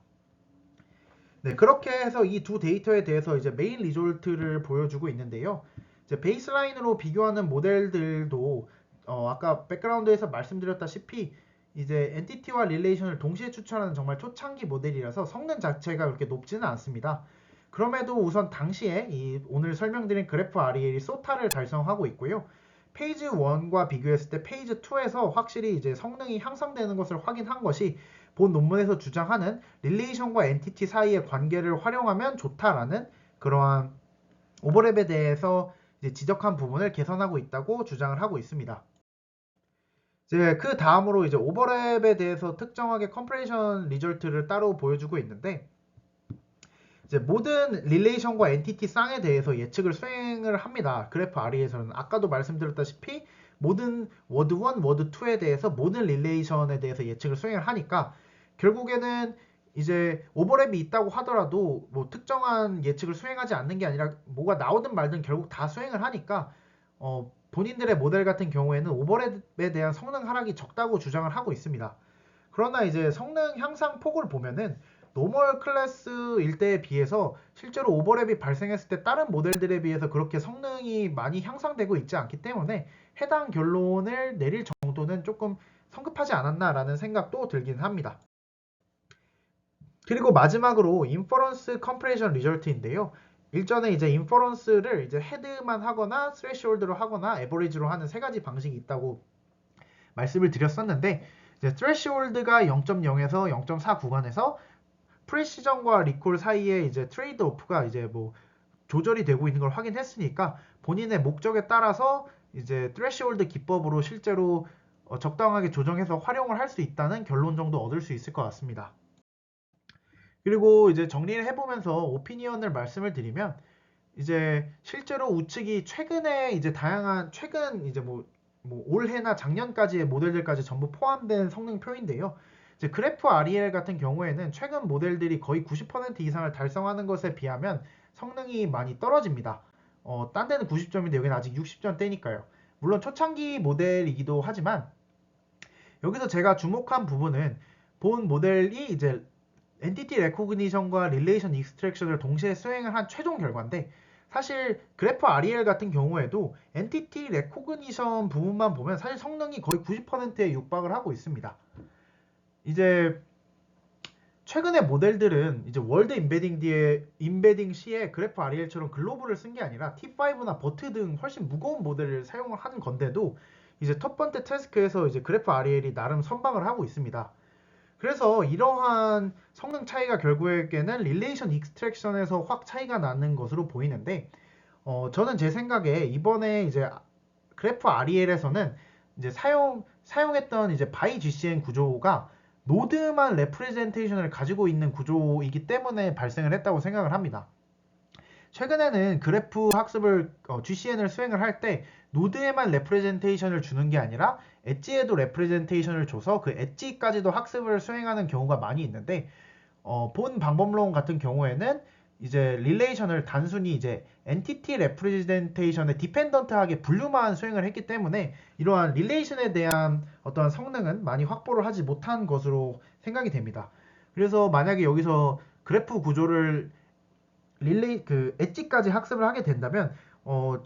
네, 그렇게 해서 이 두 데이터에 대해서 이제 메인 리졸트를 보여주고 있는데요. 이제 베이스라인으로 비교하는 모델들도 아까 백그라운드에서 말씀드렸다시피 이제 엔티티와 릴레이션을 동시에 추출하는 정말 초창기 모델이라서 성능 자체가 그렇게 높지는 않습니다. 그럼에도 우선 당시에 이 오늘 설명드린 그래프 REL이 소타를 달성하고 있고요. 페이지 1과 비교했을 때 페이지 2에서 확실히 이제 성능이 향상되는 것을 확인한 것이 본 논문에서 주장하는 릴레이션과 엔티티 사이의 관계를 활용하면 좋다라는 그러한 오버랩에 대해서 이제 지적한 부분을 개선하고 있다고 주장을 하고 있습니다. 이제 그 다음으로 이제 오버랩에 대해서 특정하게 컴프레이션 리졸트를 따로 보여주고 있는데, 이제 모든 릴레이션과 엔티티 쌍에 대해서 예측을 수행을 합니다. 그래프 RE에서는 아까도 말씀드렸다시피 모든 워드 1, 워드 2에 대해서 모든 릴레이션에 대해서 예측을 수행을 하니까 결국에는 이제 오버랩이 있다고 하더라도 뭐 특정한 예측을 수행하지 않는 게 아니라 뭐가 나오든 말든 결국 다 수행을 하니까 본인들의 모델 같은 경우에는 오버랩에 대한 성능 하락이 적다고 주장을 하고 있습니다. 그러나 이제 성능 향상 폭을 보면은 노멀 클래스일 때에 비해서 실제로 오버랩이 발생했을 때 다른 모델들에 비해서 그렇게 성능이 많이 향상되고 있지 않기 때문에 해당 결론을 내릴 정도는 조금 성급하지 않았나라는 생각도 들긴 합니다. 그리고 마지막으로 인퍼런스 컴프레션 리졸트인데요. 일전에 이제 인퍼런스를 이제 헤드만 하거나 스레시홀드로 하거나 에버리지로 하는 세 가지 방식이 있다고 말씀을 드렸었는데, 이제 스레시홀드가 0.0에서 0.4 구간에서 프리시전과 리콜 사이에 이제 트레이드 오프가 이제 뭐 조절이 되고 있는 걸 확인했으니까 본인의 목적에 따라서 이제 트레시홀드 기법으로 실제로 적당하게 조정해서 활용을 할 수 있다는 결론 정도 얻을 수 있을 것 같습니다. 그리고 이제 정리를 해보면서 오피니언을 말씀을 드리면, 이제 실제로 우측이 최근에 이제 다양한 최근 이제 뭐 올해나 작년까지의 모델들까지 전부 포함된 성능표인데요. 이제 그래프 REL 같은 경우에는 최근 모델들이 거의 90% 이상을 달성하는 것에 비하면 성능이 많이 떨어집니다. 딴 데는 90점인데 여기는 아직 60점대니까요. 물론 초창기 모델이기도 하지만 여기서 제가 주목한 부분은 본 모델이 이제 엔티티 레코그니션과 릴레이션 익스트랙션을 동시에 수행을 한 최종 결과인데, 사실 그래프 REL 같은 경우에도 엔티티 레코그니션 부분만 보면 사실 성능이 거의 90%에 육박을 하고 있습니다. 이제 최근의 모델들은 이제 월드 임베딩 시에 그래프 REL처럼 글로벌을 쓴 게 아니라 T5나 버트 등 훨씬 무거운 모델을 사용을 하는 건데도 이제 첫 번째 태스크에서 이제 그래프 REL이 나름 선방을 하고 있습니다. 그래서 이러한 성능 차이가 결국에는 릴레이션 익스트랙션에서 확 차이가 나는 것으로 보이는데, 저는 제 생각에 이번에 이제 그래프 REL에서는 이제 사용했던 이제 바이 GCN 구조가 노드만 레프레젠테이션을 가지고 있는 구조이기 때문에 발생을 했다고 생각을 합니다. 최근에는 그래프 학습을 GCN을 수행을 할 때 노드에만 레프레젠테이션을 주는 게 아니라 엣지에도 레프레젠테이션을 줘서 그 엣지까지도 학습을 수행하는 경우가 많이 있는데, 본 방법론 같은 경우에는 이제 릴레이션을 단순히 이제 엔티티 레프레젠테이션의 디펜던트하게 분류만 수행을 했기 때문에 이러한 릴레이션에 대한 어떤 성능은 많이 확보를 하지 못한 것으로 생각이 됩니다. 그래서 만약에 여기서 그래프 구조를 엣지까지 학습을 하게 된다면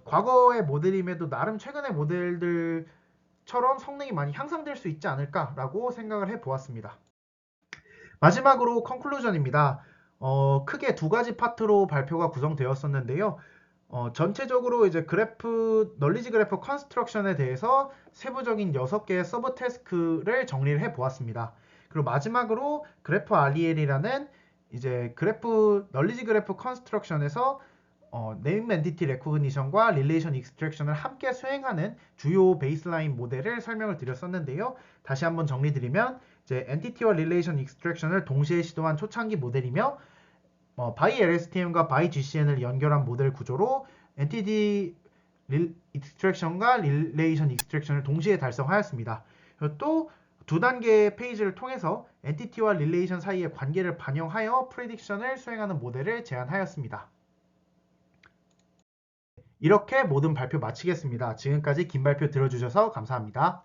과거의 모델임에도 나름 최근의 모델들처럼 성능이 많이 향상될 수 있지 않을까라고 생각을 해보았습니다. 마지막으로 컨클루전입니다. 크게 두 가지 파트로 발표가 구성되었었는데요. 전체적으로 이제 널리지 그래프 컨스트럭션에 대해서 세부적인 6개의 서브 태스크를 정리를 해 보았습니다. 그리고 마지막으로 그래프 REL이라는 이제 널리지 그래프 컨스트럭션에서 네임 엔티티 레코그니션과 릴레이션 익스트랙션을 함께 수행하는 주요 베이스라인 모델을 설명을 드렸었는데요. 다시 한번 정리드리면 이제 엔티티와 릴레이션 익스트랙션을 동시에 시도한 초창기 모델이며 바이 LSTM과 바이 GCN을 연결한 모델 구조로 엔티티 익스트랙션과 릴레이션 익스트랙션을 동시에 달성하였습니다. 또 두 단계의 페이지를 통해서 엔티티와 릴레이션 사이의 관계를 반영하여 프레딕션을 수행하는 모델을 제안하였습니다. 이렇게 모든 발표 마치겠습니다. 지금까지 긴 발표 들어주셔서 감사합니다.